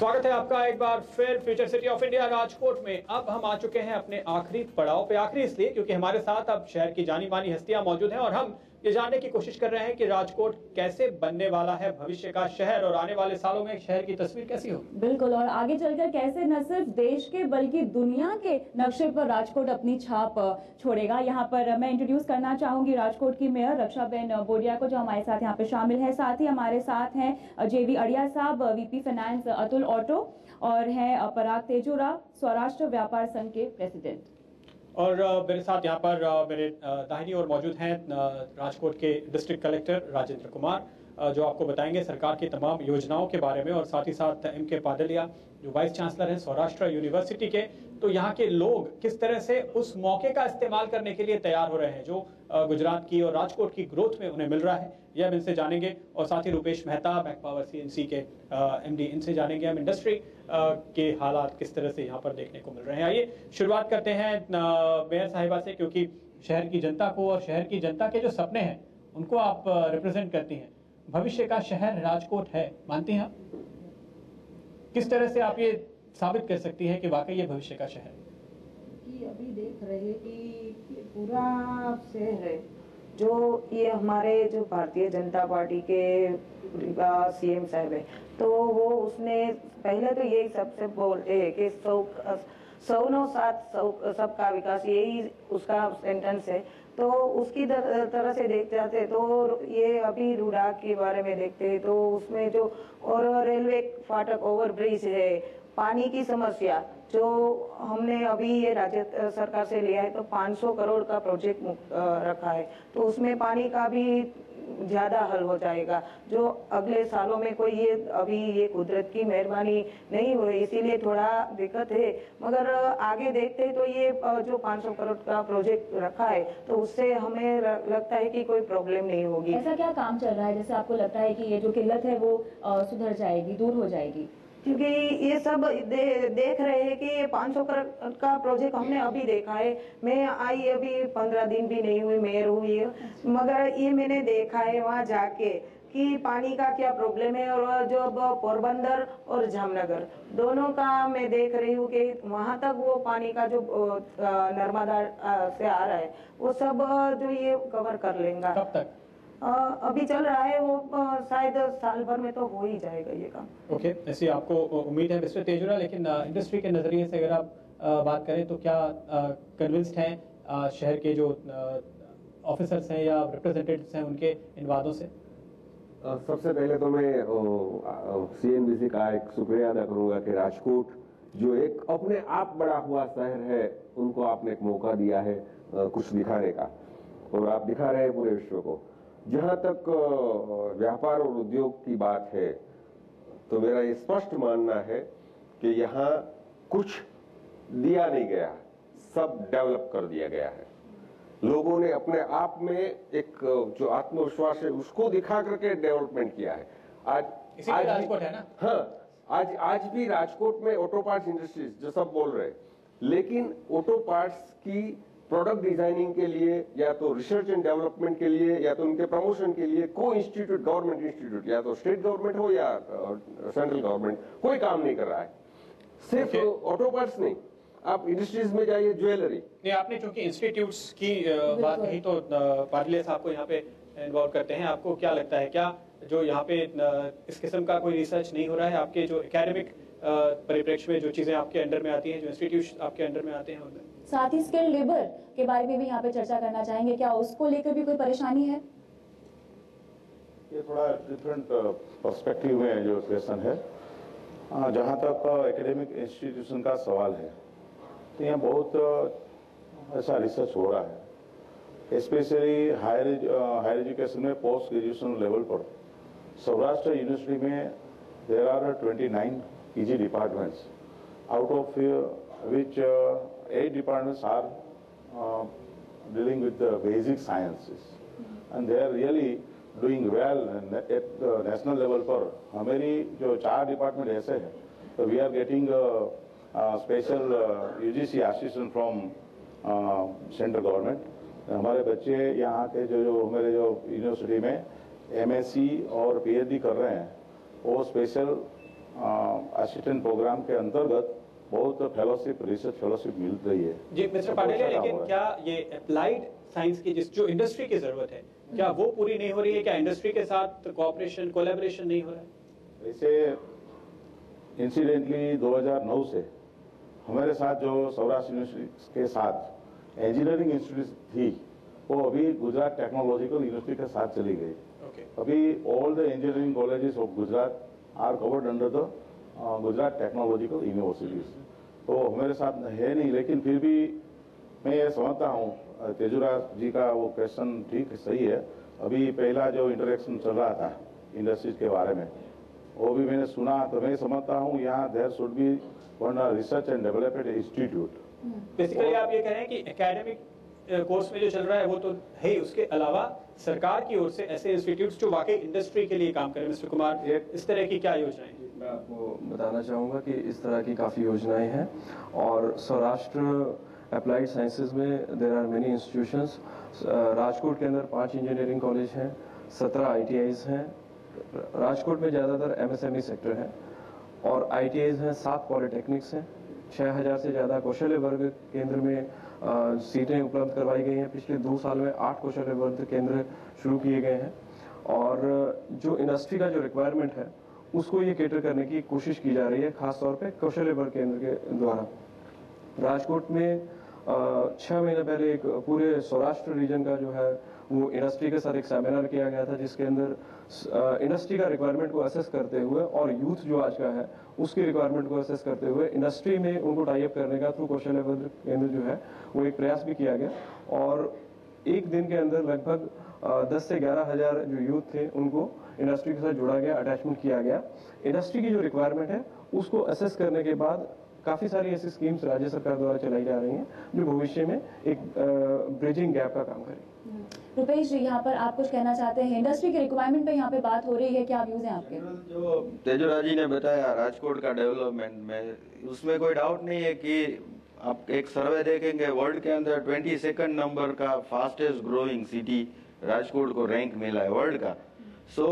स्वागत है आपका एक बार फिर future city of India Rajkot में। अब हम आ चुके हैं अपने आखिरी पड़ाव पे। आखिरी इसलिए क्योंकि हमारे साथ अब शहर की जानी मानी हस्तियां मौजूद हैं और हम ये जानने की कोशिश कर रहे हैं कि राजकोट कैसे बनने वाला है भविष्य का शहर और आने वाले सालों में शहर की तस्वीर कैसी होगी। बिल्कुल, और आगे चलकर कैसे न सिर्फ देश के बल्कि दुनिया के नक्शे पर राजकोट अपनी छाप छोड़ेगा। यहाँ पर मैं इंट्रोड्यूस करना चाहूंगी राजकोट की मेयर रक्षाबेन बोरिया को, जो हमारे साथ यहाँ पे शामिल है। साथ ही हमारे साथ हैं जेवी अड़िया साहब, वीपी फाइनेंस अतुल ऑटो, और हैं पराग तेजोरा, स्वराष्ट्र व्यापार संघ के प्रेसिडेंट। और मेरे साथ यहाँ पर मेरे दाहिनी ओर मौजूद हैं राजकोट के डिस्ट्रिक्ट कलेक्टर राजेंद्र कुमार, जो आपको बताएंगे सरकार की तमाम योजनाओं के बारे में। और साथ ही साथ एम.के. पादलिया, जो वाइस चांसलर हैं सौराष्ट्र यूनिवर्सिटी के। तो यहाँ के लोग किस तरह से उस मौके का इस्तेमाल करने के लिए तैयार हो रहे हैं जो गुजरात की और राजकोट की ग्रोथ में उन्हें मिल रहा है, यह हम इनसे जानेंगे। और साथ ही Rupesh Mehta, back power CNC के MD, इनसे जानेंगे हम इंडस्ट्री के हालात किस तरह से यहाँ पर देखने को मिल रहे हैं। आइए शुरुआत करते हैं मेयर साहिबा से, क्योंकि शहर की जनता को और शहर की जनता के जो सपने हैं उनको आप रिप्रेजेंट करती हैं। भविष्य का शहर राजकोट है, मानती हैं आप? किस तरह से आप ये साबित कर सकती हैं कि वाकई ये भविष्य का शहर कि अभी देख रहे हैं कि पूरा शहर है जो ये हमारे जो भारतीय जनता पार्टी के CM साहब है, तो वो उसने पहले तो यही सबसे बोलते हैं कि सौ साथ सबका विकास, यही उसका सेंटेंस है। तो उसकी तरह से देखते जाते तो ये अभी रूडा के बारे में देखते हैं तो उसमें जो और रेलवे फाटक, ओवर ब्रिज है, पानी की समस्या जो हमने अभी ये राज्य सरकार से लिया है, तो 500 करोड़ का प्रोजेक्ट रखा है, तो उसमें पानी का भी ज्यादा हल हो जाएगा। जो अगले सालों में कोई ये अभी ये कुदरत की मेहरबानी नहीं हुई, इसीलिए थोड़ा दिक्कत है, मगर आगे देखते हैं तो ये जो 500 करोड़ का प्रोजेक्ट रखा है तो उससे हमें लगता है कि कोई प्रॉब्लम नहीं होगी। ऐसा क्या काम चल रहा है जैसे आपको लगता है कि ये जो किल्लत है वो सुधर जाएगी, दूर हो जाएगी? क्योंकि ये सब देख रहे हैं कि ये 500 करोड़ का प्रोजेक्ट हमने अभी देखा है। मैं आई अभी 15 दिन भी नहीं हुई मेयर हुई है, मगर ये मैंने देखा है वहाँ जाके कि पानी का क्या प्रॉब्लम है। और जो पोरबंदर और जामनगर दोनों का मैं देख रही हूँ कि वहाँ तक वो पानी का जो नर्मदा से आ रहा है वो सब जो ये कवर कर लेंगे। कब तक? अभी चल रहा है वो, शायद साल भर में तो हो ही जाएगा ये काम। ओके, ऐसी आपको उम्मीद है मिस्टर तेजुरा। लेकिन इंडस्ट्री के नजरिए से अगर आप बात करें तो क्या कन्विंस्ड हैं शहर के जो ऑफिसर्स हैं या रिप्रेजेंटेटिव्स हैं उनके इन वादों से? सबसे पहले तो मैं CNBC का एक शुक्रिया अदा करूंगा कि राजकोट जो एक अपने आप बड़ा हुआ शहर है, उनको आपने एक मौका दिया है कुछ दिखाने का, और आप दिखा रहे हैं पूरे विश्व को। जहां तक व्यापार और उद्योग की बात है तो मेरा ये स्पष्ट मानना है कि यहाँ कुछ दिया नहीं गया, सब डेवलप कर दिया गया है। लोगों ने अपने आप में एक जो आत्मविश्वास है उसको दिखा करके डेवलपमेंट किया है। आज राजकोट है ना? हाँ, आज भी राजकोट में ऑटो पार्ट्स इंडस्ट्रीज जो सब बोल रहे हैं, लेकिन ऑटो पार्ट्स की प्रोडक्ट डिजाइनिंग के लिए या तो रिसर्च एंड डेवलपमेंट के लिए या तो उनके प्रमोशन के लिए कोई इंस्टीट्यूट, गवर्नमेंट इंस्टीट्यूट या तो स्टेट गवर्नमेंट हो या सेंट्रल गवर्नमेंट, कोई काम नहीं कर रहा है। सिर्फ ऑटो पार्ट्स नहीं, आप इंडस्ट्रीज में जाइए, ज्वेलरी। नहीं, आपने चूंकि इंस्टीट्यूट्स की बात कही तो पादलिया साहब को यहाँ पे इन्वॉल्व करते हैं। आपको क्या लगता है, क्या जो यहाँ पे इस किस्म का कोई रिसर्च नहीं हो रहा है? आपके जो एकेडमिक परिप्रेक्ष्य में जो चीजें आपके अंडर में आती हैं, जो इंस्टीट्यूट आपके अंडर में आते हैं उनमें? साथ ही स्किल्ड लेबर के बारे में भी यहाँ पे चर्चा करना चाहेंगे, क्या उसको लेकर भी कोई परेशानी है? ये थोड़ा डिफरेंट पर्सपेक्टिव में जो क्वेश्चन है। जहाँ तक एकेडमिक इंस्टीट्यूशन का सवाल है तो यहाँ बहुत ऐसा रिसर्च हो रहा है, स्पेशली हायर एजुकेशन में पोस्ट ग्रेजुएशन लेवल पर। सौराष्ट्र यूनिवर्सिटी में there are 29 PG departments, out of which 8 departments are dealing with the basic sciences, and they are really doing well at the national level पर। हमारी जो 4 department ऐसे हैं तो we are getting special UGC assistance from central government. हमारे बच्चे यहाँ के जो हमारे जो यूनिवर्सिटी में MSc और PhD कर रहे हैं, वो स्पेशल असिस्टेंट प्रोग्राम के अंतर्गत बहुत फेलोशिप, रिसर्च फेलोशिप मिल रही है। जी मिस्टर पांडेलिया, लेकिन क्या ये अप्लाइड साइंस की जो इंडस्ट्री की जरूरत है, क्या वो पूरी नहीं हो रही है? क्या इंडस्ट्री के साथ कोऑपरेशन, कोलैबोरेशन नहीं हो रहा है? वैसे इंसिडेंटली 2009 से हमारे साथ जो सौराष्ट्र यूनिवर्सिटी के साथ इंजीनियरिंग इंस्टीट्यूट थी, वो अभी गुजरात टेक्नोलॉजिकल यूनिवर्सिटी के साथ चली गई। अभी all the engineering colleges of Gujarat are covered under the Gujarat technological universities. तो हमारे साथ है नहीं, लेकिन फिर भी मैं ये समझता हूँ तेजुरा जी का वो क्वेश्चन ठीक सही है। अभी पहला जो इंटरेक्शन चल रहा था इंडस्ट्रीज के बारे में, वो भी मैंने सुना, तो मैं समझता हूँ यहाँ there should be one research and development institute. Basically आप ये कह रहे हैं कि एकेडमिक कोर्स में जो चल रहा है वो तो है ही, उसके अलावा सरकार की ओर से ऐसे इंस्टीट्यूट्स जो वाकई इंडस्ट्री के लिए काम करें। मिस्टर कुमार, इस तरह की क्या योजनाएं? मैं आपको बताना चाहूँगा कि इस तरह की काफ़ी योजनाएं हैं और सौराष्ट्र अप्लाइड साइंसेज में there are many institutions. Rajkot के अंदर 5 इंजीनियरिंग कॉलेज हैं, 17 ITIs हैं। राजकोट में ज़्यादातर MSME सेक्टर है और ITIs हैं, 7 पॉलिटेक्निक्स हैं, 6000 से ज़्यादा कौशल्य वर्ग केंद्र में सीटें उपलब्ध करवाई गई हैं। पिछले 2 साल में 8 कौशल्य वर्ग केंद्र शुरू किए गए हैं और जो इंडस्ट्री का जो रिक्वायरमेंट है उसको ये केटर करने की कोशिश की जा रही है, खासतौर पे कौशल्य वर्ग केंद्र के द्वारा। राजकोट में 6 महीने पहले एक पूरे सौराष्ट्र रीजन का जो है वो इंडस्ट्री के साथ एक सेमिनार किया गया था, जिसके अंदर इंडस्ट्री का रिक्वायरमेंट को असेस करते हुए और यूथ जो आज का है उसकी रिक्वायरमेंट को असेस करते हुए इंडस्ट्री में उनको टाई अप करने का थ्रू कौशल्य वर्ग केंद्र जो है वो एक प्रयास भी किया गया। और एक दिन के अंदर लगभग 10 से 11 हज़ार जो यूथ थे उनको इंडस्ट्री के साथ जोड़ा गया, अटैचमेंट किया गया। इंडस्ट्री की जो रिक्वायरमेंट है उसको असेस करने के बाद काफ़ी सारी ऐसी स्कीम्स राज्य सरकार द्वारा चलाई जा रही हैं जो भविष्य में एक ब्रिजिंग गैप का काम करेगी। रुपेश जी, यहाँ पर आप कुछ कहना चाहते हैं? इंडस्ट्री के रिक्वायरमेंट पे यहाँ पे बात हो रही है, क्या व्यूज हैं आपके? जो तेजुरा जी ने बताया राजकोट का डेवलपमेंट में, उसमें कोई डाउट नहीं है कि आप एक सर्वे देखेंगे, वर्ल्ड के अंदर 22nd नंबर का फास्टेस्ट ग्रोइंग सिटी राजकोट को रैंक मिला है वर्ल्ड का। सो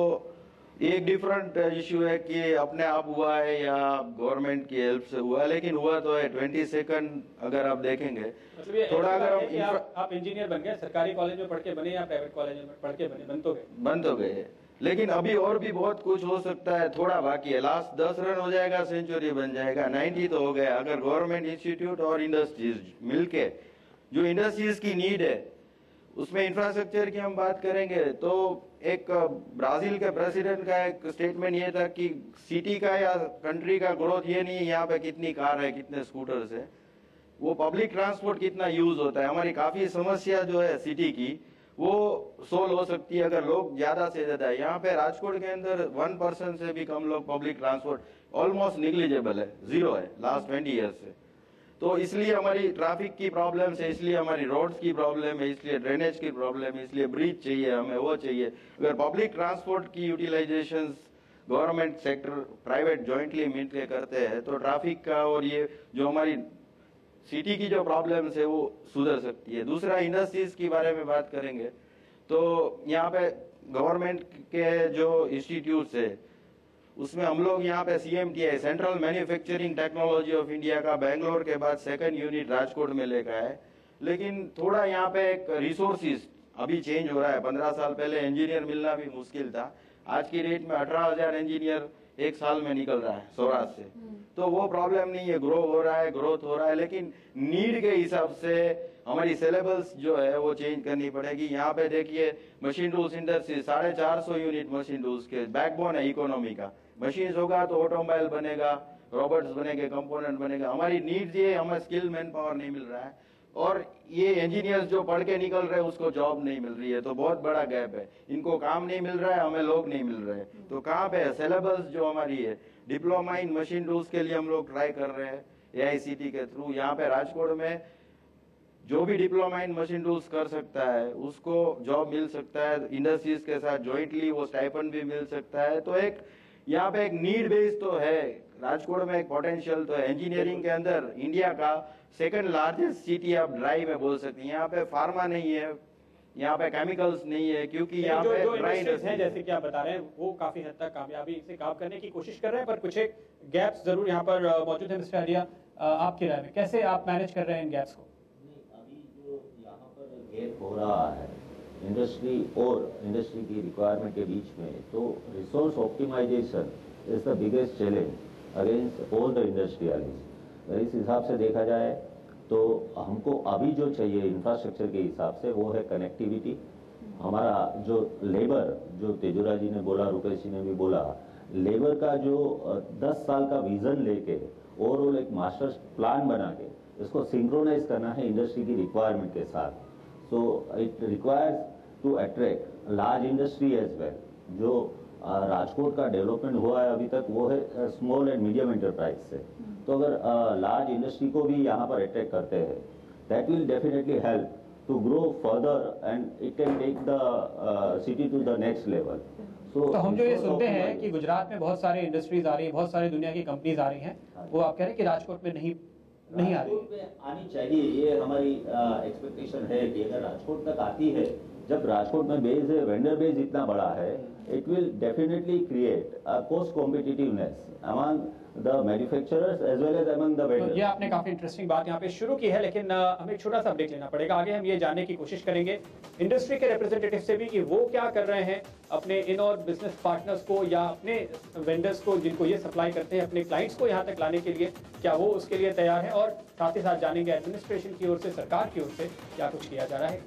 एक डिफरेंट इश्यू है कि अपने आप हुआ है या गवर्नमेंट की हेल्प से हुआ है, लेकिन हुआ तो है 22nd। अगर आप देखेंगे मतलब थोड़ा अगर आप इंजीनियर बन गए, सरकारी कॉलेज में पढ़ के बने या प्राइवेट कॉलेज में पढ़ के बने, बन तो गए, लेकिन अभी और भी बहुत कुछ हो सकता है, थोड़ा बाकी है। लास्ट 10 रन हो जाएगा, सेंचुरी बन जाएगा, 90 तो हो गया। अगर गवर्नमेंट इंस्टीट्यूट और इंडस्ट्रीज मिलके जो इंडस्ट्रीज की नीड है उसमें इंफ्रास्ट्रक्चर की हम बात करेंगे तो एक ब्राजील के प्रेसिडेंट का एक स्टेटमेंट ये था कि सिटी का या कंट्री का ग्रोथ ये नहीं है यहाँ पे कितनी कार है, कितने स्कूटर्स है, वो पब्लिक ट्रांसपोर्ट कितना यूज होता है। हमारी काफी समस्या जो है सिटी की वो सोल्व हो सकती है अगर लोग ज्यादा से ज्यादा। यहाँ पे राजकोट के अंदर 1% से भी कम लोग पब्लिक ट्रांसपोर्ट ऑलमोस्ट निग्लिजिबल है, 0 है लास्ट 20 ईयर्स से। तो इसलिए हमारी ट्रैफिक की प्रॉब्लम है, इसलिए हमारी रोड्स की प्रॉब्लम है, इसलिए ड्रेनेज की प्रॉब्लम है, इसलिए ब्रिज चाहिए हमें, वो चाहिए। अगर पब्लिक ट्रांसपोर्ट की utilization government sector private jointly मिलकर करते हैं तो ट्रैफिक का और ये जो हमारी सिटी की जो प्रॉब्लम्स है वो सुधर सकती है। दूसरा इंडस्ट्रीज के बारे में बात करेंगे तो यहाँ पे गवर्नमेंट के जो इंस्टीट्यूट्स है उसमें हम लोग यहाँ पे CMTI central manufacturing technology of India का बेंगलोर के बाद 2nd यूनिट राजकोट में लेकर है। लेकिन थोड़ा यहाँ पे एक रिसोर्सिस अभी चेंज हो रहा है। 15 साल पहले इंजीनियर मिलना भी मुश्किल था, आज की डेट में 18,000 इंजीनियर एक साल में निकल रहा है सौराष्ट्र से। तो वो प्रॉब्लम नहीं है, ग्रो हो रहा है, ग्रोथ हो रहा है, लेकिन नीड के हिसाब से हमारी सिलेबस जो है वो चेंज करनी पड़ेगी। यहाँ पे देखिए machine tools industry 450 unit machine tools के बैकबोन है इकोनॉमी का। मशीन होगा तो ऑटोमोबाइल बनेगा, रोबोट्स बनेंगे, कंपोनेंट बनेगा। हमारी नीड ये हमें स्किल मैन पावर नहीं मिल रहा है और ये इंजीनियर्स जो पढ़ के निकल रहे हैं उसको जॉब नहीं मिल रही है, तो बहुत बड़ा गैप है। इनको काम नहीं मिल रहा है, हमें लोग नहीं मिल रहे हैं। तो कहाँ पे है सिलेबस जो हमारी है, डिप्लोमा इन मशीन टूल्स के लिए हम लोग ट्राई कर रहे हैं AICT के थ्रू। यहाँ पे राजकोट में जो भी डिप्लोमा इन मशीन टूल्स कर सकता है उसको जॉब मिल सकता है, इंडस्ट्रीज के साथ जॉइंटली वो स्टाइपेंड भी मिल सकता है। तो एक यहाँ पे एक नीड बेस तो है, राजकोट में एक पोटेंशियल तो है। इंजीनियरिंग के अंदर इंडिया का 2nd लार्जेस्ट सिटी आप ड्राई में बोल सकते हैं। यहाँ पे फार्मा नहीं है, यहाँ पे केमिकल्स नहीं है, क्योंकि यहाँ जो पे जो ड्राई इंडस्ट्रीज हैं जैसे कि आप बता रहे हैं वो काफी हद तक कामयाबी से काम करने की कोशिश कर रहे हैं, पर कुछ एक गैप्स जरूर यहाँ पर मौजूद है। मिस्टर आलिया, आपकी राय में कैसे आप मैनेज कर रहे हैं इन गैप्स को? अभी जो यहाँ पर गैप हो रहा है इंडस्ट्री और इंडस्ट्री की रिक्वायरमेंट के बीच में, तो resource optimization is the biggest challenge against all the industrialist. इस हिसाब से देखा जाए तो हमको अभी जो चाहिए इंफ्रास्ट्रक्चर के हिसाब से वो है कनेक्टिविटी। हमारा जो लेबर, जो तेजुरा जी ने बोला, रुपेश जी ने भी बोला, लेबर का जो 10 साल का विजन लेके ओवरऑल एक मास्टर प्लान बना के इसको सिंक्रोनाइज करना है इंडस्ट्री की रिक्वायरमेंट के साथ। So it requires to attract large industry as well. जो राजकोट का डेवलपमेंट हुआ है अभी तक वो है स्मॉल एंड मीडियम एंटरप्राइज से। तो अगर लार्ज इंडस्ट्री को भी यहाँ पर अट्रैक्ट करते हैं, that will definitely help to grow further and it can take the city to the next level. तो हम जो ये सुनते हैं कि गुजरात में बहुत सारे इंडस्ट्रीज आ रही है, बहुत सारी दुनिया की कंपनीज आ रही हैं, वो आप कह रहे हैं कि राजकोट में नहीं आ रही है? आनी चाहिए, ये हमारी एक्सपेक्टेशन है कि अगर राजकोट तक आती है, जब राजकोट में बेस है, वेंडर बेस इतना बड़ा है, it will definitely create a cost competitiveness among the manufacturers as well as among the vendors. तो ये आपने काफी इंटरेस्टिंग बात यहाँ पे शुरू की है, लेकिन हमें एक छोटा सा ब्रेक लेना पड़ेगा। आगे हम ये जानने की कोशिश करेंगे इंडस्ट्री के रिप्रेजेंटेटिव से भी कि वो क्या कर रहे हैं अपने इन और बिजनेस पार्टनर्स को या अपने वेंडर्स को जिनको ये सप्लाई करते हैं, अपने क्लाइंट्स को यहाँ तक लाने के लिए क्या वो उसके लिए तैयार है, और साथ ही साथ जानेंगे एडमिनिस्ट्रेशन की ओर से, सरकार की ओर से क्या कुछ किया जा रहा है।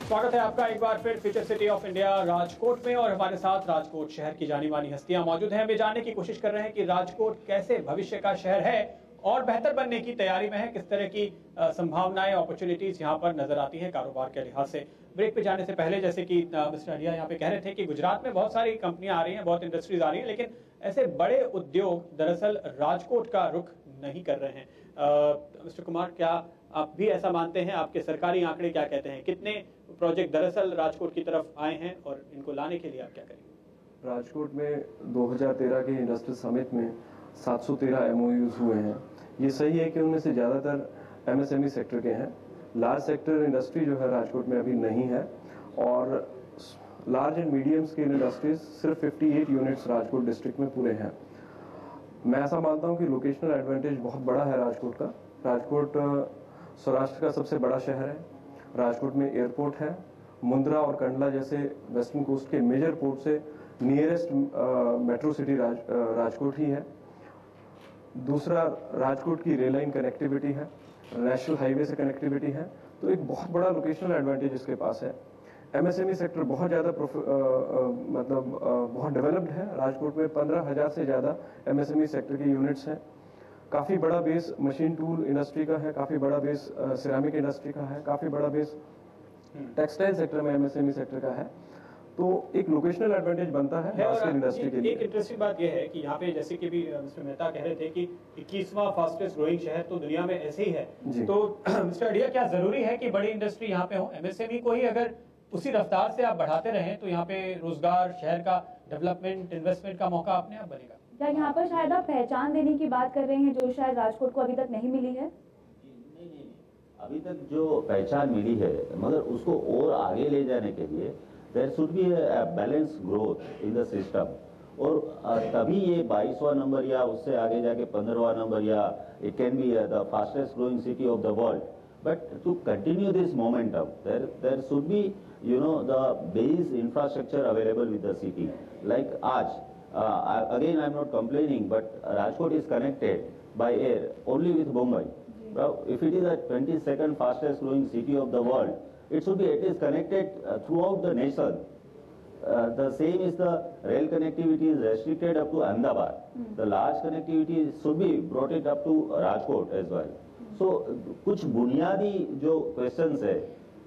स्वागत है आपका एक बार फिर future city of India Rajkot में, और हमारे साथ राजकोट शहर की जानी मानी हस्तियां मौजूद हैं। हम ये जानने की कोशिश कर रहे हैं कि राजकोट कैसे भविष्य का शहर है और बेहतर बनने की तैयारी में है, किस तरह की संभावनाएं, अपॉर्चुनिटीज यहाँ पर नजर आती हैं कारोबार के लिहाज से। ब्रेक पे जाने से पहले जैसे कि मिस्टर आलिया यहाँ पे कह रहे थे कि गुजरात में बहुत सारी कंपनियां आ रही हैं, बहुत इंडस्ट्रीज आ रही हैं, लेकिन ऐसे बड़े उद्योग दरअसल राजकोट का रुख नहीं कर रहे हैं। मिस्टर कुमार, क्या आप भी ऐसा मानते हैं? आपके सरकारी आंकड़े क्या कहते हैं? कितने प्रोजेक्ट दरअसल राजकोट की तरफ आए हैं और इनको लाने के लिए आप क्या करेंगे? राजकोट में 2013 के इंडस्ट्रियल समिट में 713 MOUs हुए हैं। ये सही है कि उनमें से ज़्यादातर MSME सेक्टर के हैं। लार्ज सेक्टर इंडस्ट्री जो है राजकोट में अभी नहीं है, और large and medium scale industries सिर्फ 58 यूनिट्स राजकोट डिस्ट्रिक्ट में पूरे हैं। मैं ऐसा मानता हूँ कि लोकेशनल एडवांटेज बहुत बड़ा है राजकोट का। राजकोट सौराष्ट्र का सबसे बड़ा शहर है। राजकोट में एयरपोर्ट है। मुंद्रा और कंडला जैसे वेस्टर्न कोस्ट के मेजर पोर्ट से नियरेस्ट मेट्रो सिटी राजकोट ही है। दूसरा, राजकोट की रेल लाइन कनेक्टिविटी है, नेशनल हाईवे से कनेक्टिविटी है, तो एक बहुत बड़ा लोकेशनल एडवांटेज इसके पास है। MSME सेक्टर बहुत ज़्यादा बहुत डेवलप्ड है। राजकोट में 15,000 से ज़्यादा MSME सेक्टर के यूनिट्स हैं। काफ़ी बड़ा बेस मशीन टूल इंडस्ट्री का है, काफ़ी बड़ा बेस सिरामिक इंडस्ट्री का है, काफ़ी बड़ा बेस टेक्सटाइल सेक्टर में MSME सेक्टर का है। तो एक लोकेशनल एडवांटेज बनता है इंडस्ट्री के लिए। एक इंटरेस्टिंग बात यह है कि यहाँ पे जैसे कि भी मिस्टर मेहता कह रहे थे कि 21वां फास्टेस्ट ग्रोइंग शहर तो दुनिया में ऐसे ही है, तो मिस्टर अडिया, क्या जरूरी है कि बड़ी इंडस्ट्री यहाँ पे हो? MSME को ही अगर उसी रफ्तार से आप बढ़ाते रहें तो यहाँ पे रोजगार, शहर का डेवलपमेंट, इन्वेस्टमेंट का मौका अपने आप बनेगा। क्या यहाँ पर शायद आप पहचान देने की बात कर रहे हैं जो शायद राजकोट को अभी तक नहीं मिली है? नहीं, अभी तक जो पहचान मिली है, मगर उसको और आगे ले जाने के लिए there should be a balance growth in the system, और तभी ये 22वां नंबर या उससे आगे जाके 15वां नंबर या it can be the fastest growing city of the world. But to continue this momentum, there should be, the base infrastructure available with the city. Like आज, again I'm not complaining, but Rajkot is connected by air only with Mumbai. If it is the 22nd fastest growing city of the world, it should be at least connected throughout the nation. The same is the rail connectivity is restricted up to Ahmedabad. The large connectivity should be brought it up to Rajkot as well. So कुछ बुनियादी जो questions है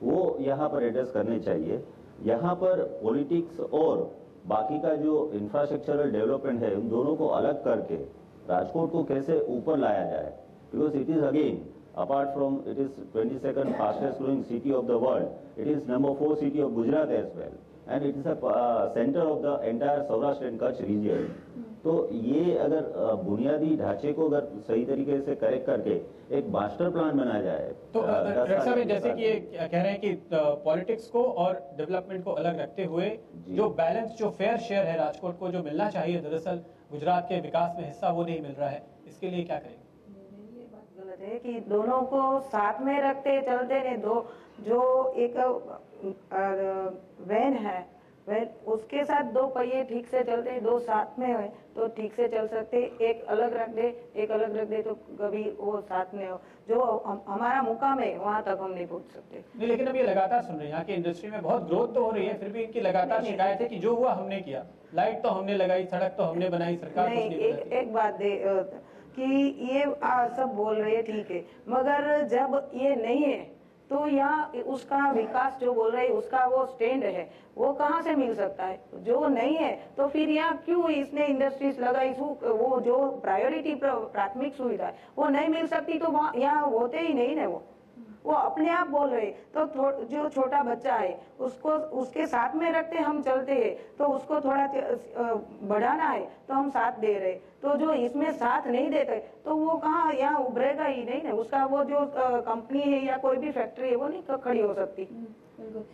वो यहाँ पर address करने चाहिए। यहाँ पर पॉलिटिक्स और बाकी का जो इंफ्रास्ट्रक्चरल डेवलपमेंट है, उन दोनों को अलग करके राजकोट को कैसे ऊपर लाया जाए, because it is again Apart from it is 22nd fastest growing city of the world, it is number 4 city of Gujarat as well, and it is a center of the entire Saurashtra and Kutch region. तो ये अगर बुनियादी ढांचे को अगर सही तरीके से करेक्ट करके एक मास्टर प्लान बनाया जाए तो डॉक्टर साहब जैसे कि ये कह रहे हैं कि पॉलिटिक्स को और डेवलपमेंट को अलग रखते हुए जो बैलेंस जो फेयर शेयर है राजकोट को जो मिलना चाहिए दरअसल गुजरात के विकास में हिस्सा वो नहीं मिल रहा है, इसके लिए क्या करेंगे? ये बात गलत है कि दोनों को साथ में रखते चलते ने दो जो एक वैन है वैन उसके साथ दो पहिए ठीक से चलते दो साथ में है तो ठीक से चल सकते, एक अलग रख दे तो कभी वो साथ में हो जो हमारा मुकाम है वहाँ तक हम नहीं पहुँच सकते। नहीं, लेकिन अब ये लगातार सुन रहे हैं यहाँ की इंडस्ट्री में बहुत ग्रोथ तो हो रही है, फिर भी इनकी लगातार शिकायत है कि जो हुआ हमने किया, लाइट तो हमने लगाई, सड़क तो हमने बनाई, सरकार कुछ नहीं बनाती। एक बात दे कि ये सब बोल रहे हैं ठीक है, मगर जब ये नहीं है तो यहाँ उसका विकास जो बोल रहे हैं उसका वो स्टैंड है वो कहाँ से मिल सकता है? जो नहीं है तो फिर यहाँ क्यों इसने इंडस्ट्रीज लगाई? वो जो प्रायोरिटी प्राथमिक सुविधा है वो नहीं मिल सकती तो यहाँ होते ही नहीं ना वो अपने आप बोल रहे। तो जो छोटा बच्चा है उसको उसके साथ में रखते हम चलते हैं तो उसको थोड़ा बढ़ाना है तो हम साथ दे रहे, तो जो इसमें साथ नहीं देते तो वो कहाँ यहाँ उभरेगा ही नहीं ना, उसका वो जो कंपनी है या कोई भी फैक्ट्री है वो नहीं खड़ी हो सकती।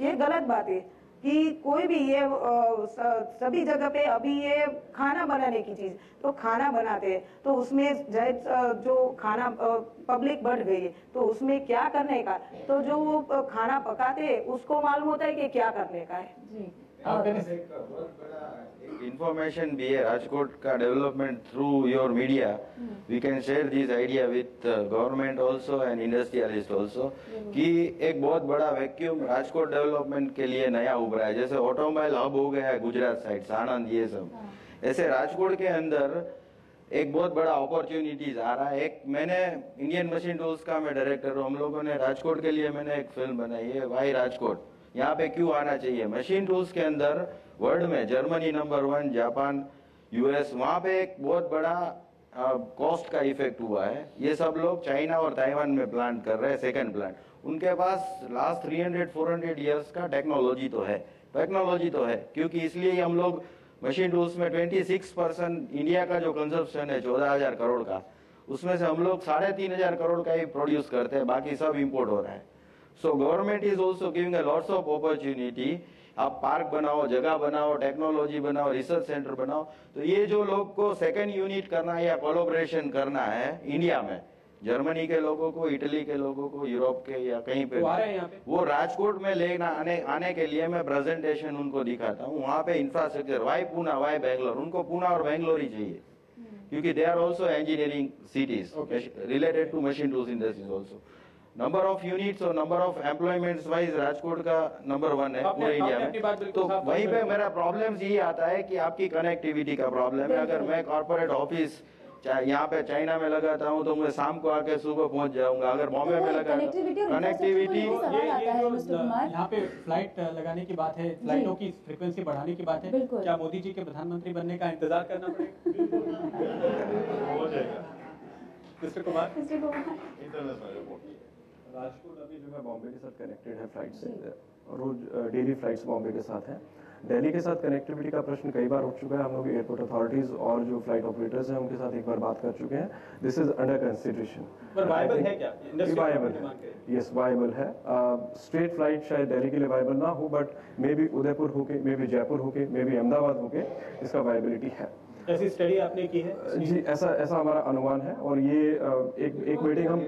ये गलत बात है कि कोई भी ये सभी जगह पे अभी ये खाना बनाने की चीज तो खाना बनाते हैं तो उसमें जो खाना पब्लिक बढ़ गई है तो उसमें क्या करने का, तो जो वो खाना पकाते हैं उसको मालूम होता है कि क्या करने का है। जी information भी है राजकोट का development through your media we can share this idea with government also and industrialist also कि एक बहुत बड़ा वैक्यूम राजकोट डेवलपमेंट के लिए नया उभरा है, जैसे ऑटोमोबाइल हब हो गया है गुजरात साइड साणंद ये सब, ऐसे राजकोट के अंदर एक बहुत बड़ा अपॉर्चुनिटीज आ रहा है। एक मैंने इंडियन मशीन टूल्स का मैं डायरेक्टर हूँ, हम लोगों ने राजकोट के लिए मैंने एक फिल्म बनाई है वाई राजकोट, यहाँ पे क्यों आना चाहिए। मशीन टूल्स के अंदर वर्ल्ड में जर्मनी नंबर 1, जापान, यूएस, वहां पे एक बहुत बड़ा कॉस्ट का इफेक्ट हुआ है। ये सब लोग चाइना और ताइवान में प्लांट कर रहे हैं सेकंड प्लांट, उनके पास लास्ट 300-400 इयर्स का टेक्नोलॉजी तो है क्योंकि इसलिए हम लोग मशीन टूल्स में 26% इंडिया का जो कंजप्शन है 14,000 करोड़ का, उसमें से हम लोग 3,500 करोड़ का ही प्रोड्यूस करते हैं, बाकी सब इम्पोर्ट हो रहा है। So government is also giving a lots of opportunity, आप पार्क बनाओ, जगह बनाओ, टेक्नोलॉजी बनाओ, रिसर्च सेंटर बनाओ, तो ये जो लोग को सेकंड यूनिट करना है या कोलैबोरेशन करना है इंडिया में, जर्मनी के लोगों को, इटली के लोगों को, यूरोप के या कहीं पे वो राजकोट में लेना आने के लिए मैं प्रेजेंटेशन उनको दिखाता हूँ। वहाँ पे infrastructure why Poona why Bangalore, उनको पूना और बैंगलोर ही चाहिए क्योंकि they are also engineering cities related to machine tools industries also. Number of units और number of employments wise Rajkot का नंबर 1 है पूरे इंडिया में। तो वहीं पे मेरा प्रॉब्लम ये आता है कि आपकी कनेक्टिविटी का प्रॉब्लम है। अगर मैं कॉर्पोरेट ऑफिस यहाँ पे चाइना में लगाता हूँ तो मैं शाम को आके सुबह पहुंच जाऊंगा, अगर बॉम्बे में लगाता हूँ कनेक्टिविटी। यहाँ पे फ्लाइट लगाने की बात है, फ्लाइटों की फ्रीक्वेंसी बढ़ाने की बात है, क्या मोदी जी के प्रधानमंत्री बनने का इंतजार करना पड़ेगा? मिस्टर कुमार, राजकोट अभी जो है बॉम्बे के साथ कनेक्टेड है फ्लाइट से, रोज डेली फ्लाइट्स बॉम्बे के साथ हैं। दिल्ली के साथ कनेक्टिविटी का प्रश्न कई बार उठ चुका है, हम लोग एयरपोर्ट अथॉरिटीज और जो फ्लाइट ऑपरेटर्स हैं उनके साथ एक बार बात कर चुके हैं। This is under consideration. Viable है क्या? वायबल है, यस वायबल है। स्ट्रेट फ्लाइट शायद दिल्ली के लिए वायबल ना हो, बट मे बी उदयपुर होके, मे बी जयपुर होके, मे बी अहमदाबाद होके इसका वायबिलिटी है। ऐसी स्टडी आपने की है? जी, ऐसा हमारा अनुमान है। और ये एक मीटिंग हम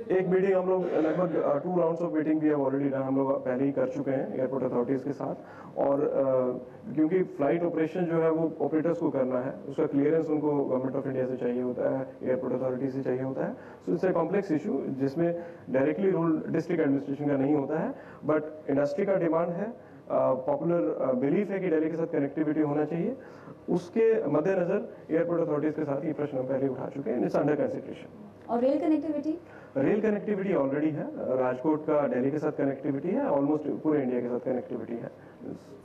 हम लोग लगभग 2 राउंड्स ऑफ मीटिंग भी है ऑलरेडी डन, हम लोग पहले ही कर चुके हैं एयरपोर्ट अथॉरिटीज के साथ। और क्योंकि फ्लाइट ऑपरेशन जो है वो ऑपरेटर्स को करना है, उसका क्लियरेंस उनको गवर्नमेंट ऑफ इंडिया से चाहिए होता है, एयरपोर्ट अथॉरिटी से चाहिए होता है। So it's a complex issue जिसमें डायरेक्टली रोल डिस्ट्रिक्ट एडमिनिस्ट्रेशन का नहीं होता है, बट इंडस्ट्री का डिमांड है, पॉपुलर बिलीफ है कि दिल्ली के साथ कनेक्टिविटी होना चाहिए। उसके मद्देनजर एयरपोर्ट अथॉरिटीज के साथ ये प्रश्न हम पहले उठा चुके हैं, इट्स अंडर कंसिडरेशन। और रेल कनेक्टिविटी ऑलरेडी है, राजकोट का दिल्ली के साथ कनेक्टिविटी है, ऑलमोस्ट पूरे इंडिया के साथ कनेक्टिविटी है।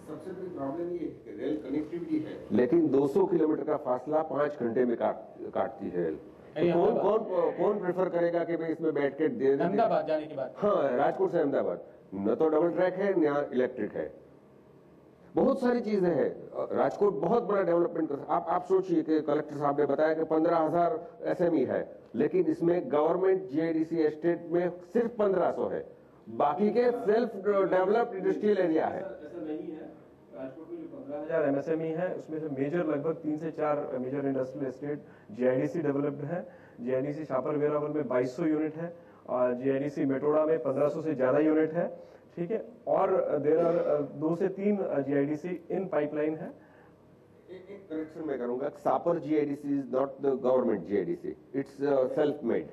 सबसे बड़ी प्रॉब्लम ये रेल कनेक्टिविटी है, लेकिन 200 किलोमीटर का फासला 5 घंटे में काटती है रेल। यानी तो कौन अहमदाबाद। कौन कौन प्रेफर करेगा कि भाई इसमें बैठ के अहमदाबाद जाने की बात। हाँ, राजकोट से अहमदाबाद न तो डबल ट्रैक है न इलेक्ट्रिक है, बहुत सारी चीजें हैं। राजकोट बहुत बड़ा डेवलपमेंट कर, आप सोचिए कि कलेक्टर साहब ने बताया कि 15,000 एसएमई है, लेकिन इसमें गवर्नमेंट जीआईडीसी एस्टेट में सिर्फ 1500 है, बाकी के सेल्फ डेवलप्ड इंडस्ट्रियल एरिया है। ऐसा नहीं है। राजकोट में जो 15,000 एमएसएमई है उसमें से मेजर लगभग 3 से 4 major industrial estate GIDC developed है। जीआईडीसी छापर वेरावल में 2200 यूनिट है और जीआईडीसी मेटोड़ा में 1500 से ज्यादा यूनिट है, ठीक है। और देयर आर 2 से 3 जीआईडीसी इन पाइपलाइन है। एक करेक्शन मैं करूंगा, Sapar GIDC is not the government GIDC, it's self made.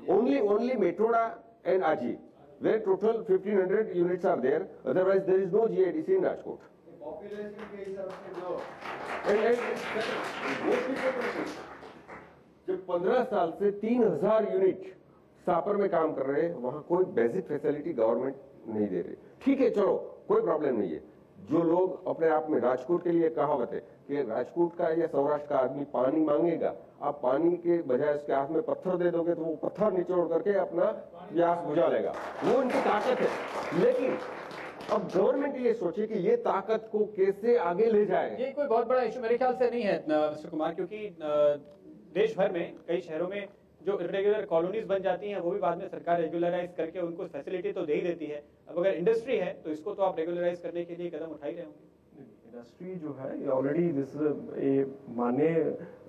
Only Metoda and Aji where total 1500 units are there, otherwise there is no GIDC in Rajkot. Population के हिसाब से जो जब 15 साल से 3000 यूनिट सापर में काम कर रहे हैं, वहां कोई बेसिक फैसिलिटी गवर्नमेंट नहीं दे रही। ठीक है, चलो कोई प्रॉब्लम नहीं है। जो लोग अपने आप में, राजकोट के लिए कहावत है कि राजकोट का या सौराष्ट्र का आदमी पानी मांगेगा, आप पानी के बजाय उसके हाथ में पत्थर दे दोगे तो वो पत्थर निचोड़ करके अपना प्यास बुझा लेगा, वो उनकी ताकत है। लेकिन अब गवर्नमेंट ये सोचे कि ये ताकत को कैसे आगे ले जाए। ये कोई बहुत बड़ा इशू मेरे ख्याल से नहीं है मिस्टर कुमार, क्योंकि देश भर में कई शहरों में जो इरेगुलर कॉलोनीज बन जाती हैं वो भी बाद में सरकार रेगुलराइज करके उनको फैसिलिटी तो दे ही देती है। अब अगर इंडस्ट्री है तो इसको तो आप रेगुलराइज करने के लिए कदम उठा ही रहे होंगे। इंडस्ट्री जो है ये ऑलरेडी दिस मान्य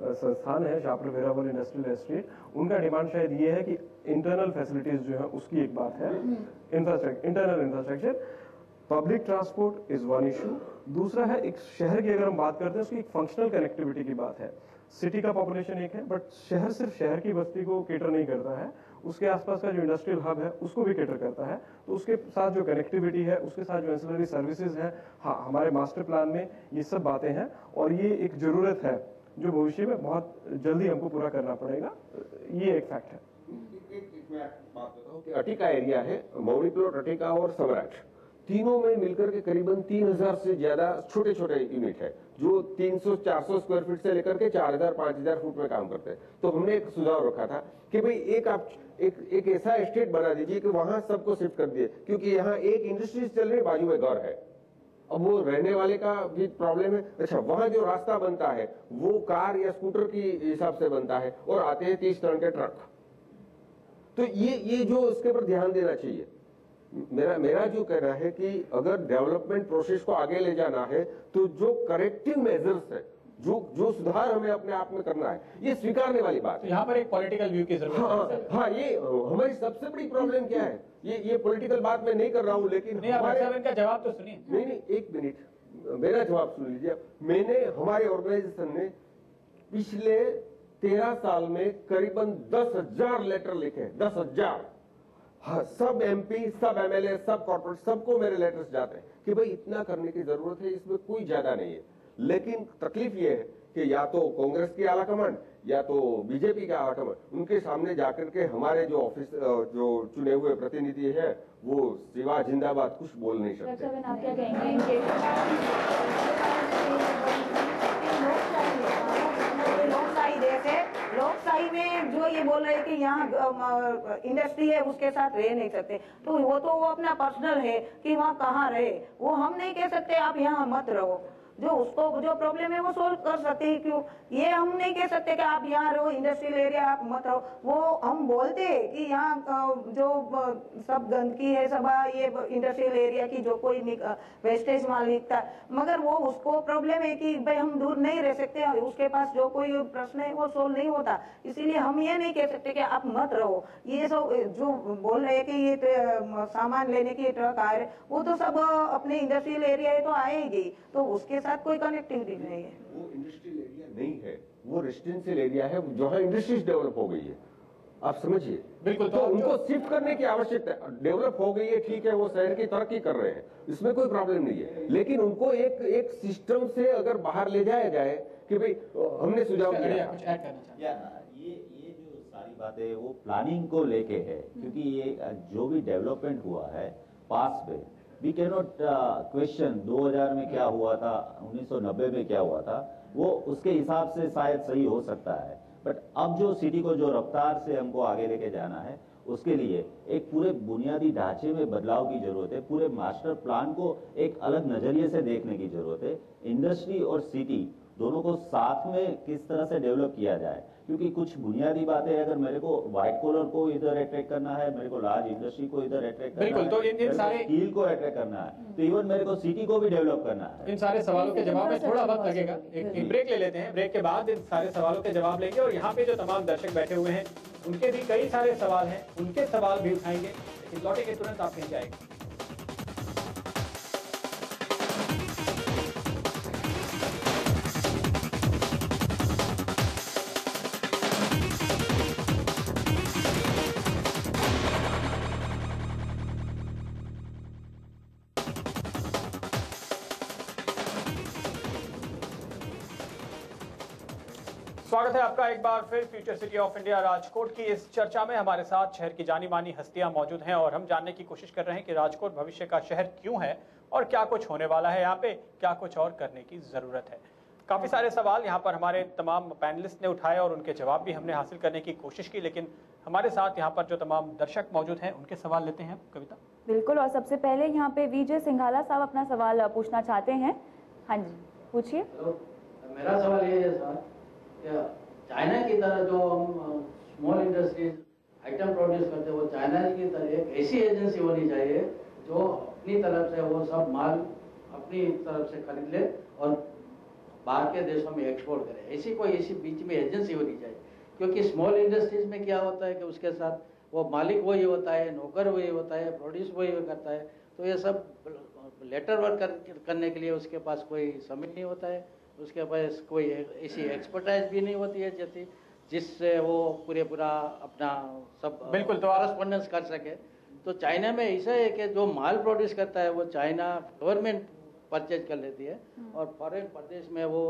संस्थान है छापर वेरावल इंडस्ट्रियल एस्टेट, उनका डिमांड शायद ये है कि इंटरनल फैसिलिटीज जो है उसकी एक बात है, infrastructure, internal infrastructure, public transport is one issue. दूसरा है एक शहर की अगर हम बात करते हैं उसकी एक फंक्शनल कनेक्टिविटी की बात है। सिटी का पॉपुलेशन एक है बट शहर सिर्फ शहर की बस्ती को केटर नहीं करता है, उसके आसपास का जो इंडस्ट्रियल हब है उसको भी केटर करता है। तो उसके साथ जो कनेक्टिविटी है, उसके साथ जो एंसिलरी सर्विसेज है, हाँ हमारे मास्टर प्लान में ये सब बातें हैं और ये एक जरूरत है जो भविष्य में बहुत जल्दी हमको पूरा करना पड़ेगा, ये एक फैक्ट है। बात बताऊं कि अटिका एरिया है, मौड़ी प्लॉट, अटिका और सवराट, तीनों में मिलकर के करीबन 3000 से ज्यादा छोटे छोटे यूनिट है जो 300-400 स्क्वायर फीट से लेकर के 4000-5000 फुट में काम करते हैं। तो हमने एक सुझाव रखा था कि भाई एक ऐसा एस्टेट बना दीजिए कि वहां सबको शिफ्ट कर दिए, क्योंकि यहाँ एक इंडस्ट्री चल रही है, बाजू में घर है, अब वो रहने वाले का भी प्रॉब्लम है। अच्छा, वहां जो रास्ता बनता है वो कार या स्कूटर की हिसाब से बनता है और आते हैं 30 टन के ट्रक। तो ये जो इसके पर ध्यान देना चाहिए। मेरा जो कहना है कि अगर डेवलपमेंट प्रोसेस को आगे ले जाना है तो जो करेक्टिव मेजर्स है, जो सुधार हमें अपने आप में करना है, ये स्वीकारने वाली बात है। तो यहाँ पर एक पॉलिटिकल व्यू की जरूरत है। हाँ, ये हमारी सबसे बड़ी प्रॉब्लम क्या है, ये पॉलिटिकल बात मैं नहीं कर रहा हूँ, लेकिन नहीं, आप अच्छा इनका जवाब तो सुनिए। नहीं, एक मिनट, मेरा जवाब सुन लीजिए। मैंने, हमारे ऑर्गेनाइजेशन ने पिछले 13 साल में करीबन 10,000 लेटर लिखे, 10,000। हाँ, सब एमपी, सब एमएलए, सब कॉर्पोरेट, सबको मेरे लेटर्स जाते हैं कि भाई इतना करने की जरूरत है, इसमें कोई ज्यादा नहीं है। लेकिन तकलीफ ये है कि या तो कांग्रेस की आला कमान या तो बीजेपी का आला कमान, उनके सामने जाकर के हमारे जो ऑफिस, जो चुने हुए प्रतिनिधि है, वो सिवा जिंदाबाद कुछ बोल नहीं सकते। रक्षाबेन, आप क्या कहेंगे इनके लोकशाही देश है, लोकशाही में जो ये बोल रहे हैं कि यहाँ इंडस्ट्री है उसके साथ रह नहीं सकते, तो वो अपना पर्सनल है कि वहाँ कहाँ रहे, वो हम नहीं कह सकते आप यहाँ मत रहो। जो उसको जो प्रॉब्लम है वो सोल्व कर सकते हैं, क्यों ये हम नहीं कह सकते कि आप यहाँ रहो, इंडस्ट्रियल एरिया आप मत रहो। वो हम बोलते हैं कि यहाँ जो सब गंदगी है, सब ये इंडस्ट्रियल एरिया की जो कोई वेस्टेज माल निकलता है, मगर वो उसको प्रॉब्लम है कि भाई हम दूर नहीं रह सकते, उसके पास जो कोई प्रश्न है वो सोल्व नहीं होता, इसीलिए हम ये नहीं कह सकते कि आप मत रहो। ये सब जो बोल रहे हैं कि ये सामान लेने की ट्रक आ रहे, वो तो सब अपने इंडस्ट्रियल एरिया है तो आएगी, तो उसके साथ कोई कनेक्टिविटी नहीं है। वो इंडस्ट्रियल एरिया नहीं है, वो रेसिडेंशियल एरिया है जहाँ इंडस्ट्रीज डेवलप हो गई है, आप समझिए। बिल्कुल, तो उनको शिफ्ट करने की आवश्यकता है। डेवलप हो गई है, ठीक है, वो शहर की तरक्की कर रहे हैं, इसमें कोई प्रॉब्लम नहीं है, लेकिन उनको एक सिस्टम से अगर बाहर ले जाया जाए कि भाई हमने सुझाव दिया, कुछ ऐड करना चाहते हैं। ये जो सारी बातें वो प्लानिंग को लेके है, क्योंकि ये जो भी डेवलपमेंट हुआ है पास में, वी कैन नॉट क्वेश्चन 2000 में क्या हुआ था, 1990 में क्या हुआ था, वो उसके हिसाब से शायद सही हो सकता है, बट अब जो सिटी को जो रफ्तार से हमको आगे लेके जाना है, उसके लिए एक पूरे बुनियादी ढांचे में बदलाव की जरूरत है। पूरे मास्टर प्लान को एक अलग नजरिए से देखने की जरूरत है। इंडस्ट्री और सिटी दोनों को साथ में किस तरह से डेवलप किया जाए, क्योंकि कुछ बुनियादी बातें, अगर मेरे को व्हाइट कॉलर को इधर अट्रैक्ट करना है, मेरे को लार्ज इंडस्ट्री को इधर अट्रैक्ट करना बिल्कुल, है, तो इन सारे स्टील को अट्रैक्ट करना है, तो इवन मेरे को सिटी को भी डेवलप करना है। इन सारे सवालों के जवाब में थोड़ा वक्त लगेगा। एक ब्रेक ले लेते हैं, ब्रेक के बाद इन सारे सवालों के जवाब लेंगे। और यहाँ पे जो तमाम दर्शक बैठे हुए हैं उनके भी कई सारे सवाल हैं, उनके सवाल भी उठाएंगे, लेकिन लौटेंगे तुरंत, आप कहीं जाएंगे। स्वागत है आपका एक बार फिर future city of India Rajkot की इस चर्चा में। हमारे साथ शहर की जानी मानी हस्तियां मौजूद हैं और हम जानने की कोशिश कर रहे हैं कि राजकोट भविष्य का शहर क्यों है और क्या कुछ होने वाला है यहाँ पे, क्या कुछ और करने की जरूरत है। काफी सारे सवाल यहाँ पर हमारे तमाम पैनलिस्ट ने उठाए और उनके जवाब भी हमने हासिल करने की कोशिश की, लेकिन हमारे साथ यहाँ पर जो तमाम दर्शक मौजूद हैं उनके सवाल लेते हैं। कविता। बिल्कुल, और सबसे पहले यहाँ पे विजय सिंघाला साहब अपना सवाल पूछना चाहते हैं। हाँ जी, पूछिए। मेरा सवाल ये है सर, चाइना की तरह जो हम स्मॉल इंडस्ट्रीज आइटम प्रोड्यूस करते हैं, वो चाइना की तरह एक ऐसी एजेंसी होनी चाहिए जो अपनी तरफ से वो सब माल अपनी तरफ से खरीद ले और बाहर के देशों में एक्सपोर्ट करे। ऐसी बीच में एजेंसी होनी चाहिए, क्योंकि स्मॉल इंडस्ट्रीज में क्या होता है कि उसके साथ वो मालिक वही होता है, नौकर वही होता है, प्रोड्यूस वही करता है, तो ये सब लेटर वर्क करने के लिए उसके पास कोई समय नहीं होता है, उसके पास कोई ऐसी एक्सपर्टाइज भी नहीं होती है जैसी जिससे वो पूरा अपना सब बिल्कुल तो कॉरेस्पॉन्डेंस कर सके। तो चाइना में ऐसा है कि जो माल प्रोड्यूस करता है वो चाइना गवर्नमेंट परचेज कर लेती है और फॉरेन प्रदेश में वो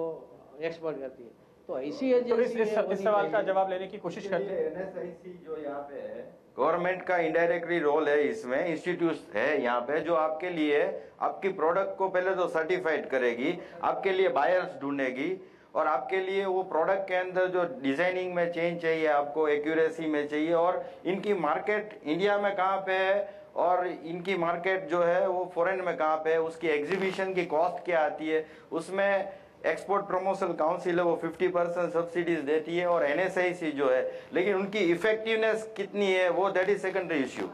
एक्सपोर्ट करती है। तो ऐसी एजेंसी इस सवाल का जवाब लेने की कोशिश करते हैं। NSIC जो यहाँ पे है, गवर्नमेंट का इनडायरेक्टली रोल है इसमें। इंस्टीट्यूट है यहाँ पे जो आपके लिए आपकी प्रोडक्ट को पहले तो सर्टिफाइड करेगी, आपके लिए बायर्स ढूंढेगी और आपके लिए वो प्रोडक्ट के अंदर जो डिजाइनिंग में चेंज चाहिए, आपको एक्यूरेसी में चाहिए, और इनकी मार्केट इंडिया में कहाँ पे है और इनकी मार्केट जो है वो फॉरेन में कहाँ पे है, उसकी एग्जीबिशन की कॉस्ट क्या आती है, उसमें एक्सपोर्ट प्रमोशन काउंसिल है वो 50% सब्सिडीज देती है, और NSIC जो है, लेकिन उनकी इफेक्टिवनेस कितनी है वो दैट इज सेकेंडरी इश्यू।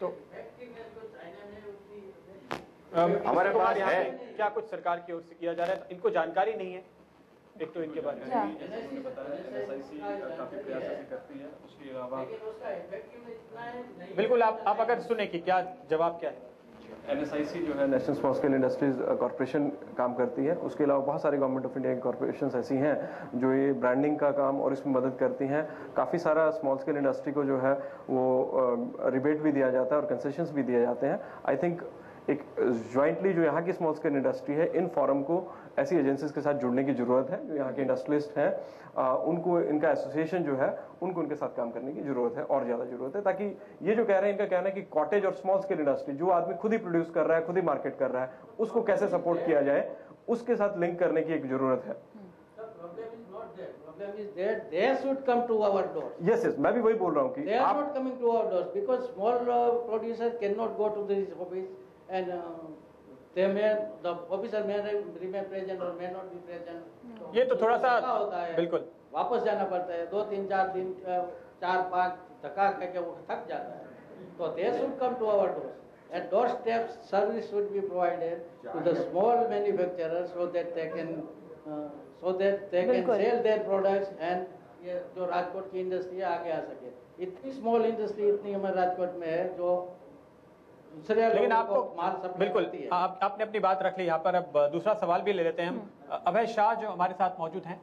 तो हमारे पास है क्या कुछ सरकार की ओर से किया जा रहा है, तो इनको जानकारी नहीं है एक तो इनके बारे में। बिल्कुल, आप अगर सुने कि क्या जवाब क्या है। NSIC जो है national small scale industries corporation काम करती है। उसके अलावा बहुत सारे गवर्नमेंट ऑफ इंडिया की कॉर्पोरेशन ऐसी हैं जो ये ब्रांडिंग का काम और इसमें मदद करती हैं। काफ़ी सारा स्मॉल स्केल इंडस्ट्री को जो है वो रिबेट भी दिया जाता है और कंसेशंस भी दिए जाते हैं। आई थिंक एक ज्वाइंटली जो यहाँ की स्मॉल स्केल इंडस्ट्री है, इन फॉरम को ऐसी एजेंसीज के साथ जुड़ने की जरूरत है। जो यहाँ के इंडस्ट्रियलिस्ट हैं उनको इनका एसोसिएशन जो है उनको उनके साथ काम करने की जरूरत है, और ज्यादा जरूरत है, ताकि ये जो कह रहे हैं, इनका कहना है कि कॉटेज और स्मॉल स्केल इंडस्ट्री जो आदमी खुद ही प्रोड्यूस कर रहा है, खुद ही मार्केट कर रहा है, उसको कैसे सपोर्ट किया जाए, उसके साथ लिंक करने की एक जरूरत है। They should come to our doors. Yes, मैं भी वही बोल रहा हूँ कि they are not coming to our doors because small producers cannot go to this office and the officer may remain present or may not be present. ये तो थोड़ा सा होता है, बिल्कुल वापस जाना पड़ता है, 2-3-4 दिन 4-5 धक्का करके वो थक जाता है। तो they should come to our doors. At doorstep service should be provided to the small manufacturers so that they can sell their products and ये जो राजकोट की इंडस्ट्री है आगे आ सके। इतनी स्मॉल इंडस्ट्री इतनी हमारे राजकोट में है जो दूसरे, लेकिन आपको माल सब बिल्कुल आपने अपनी बात रख ली। यहाँ पर अब दूसरा सवाल भी ले लेते हैं हम। अभय शाह जो हमारे साथ मौजूद हैं,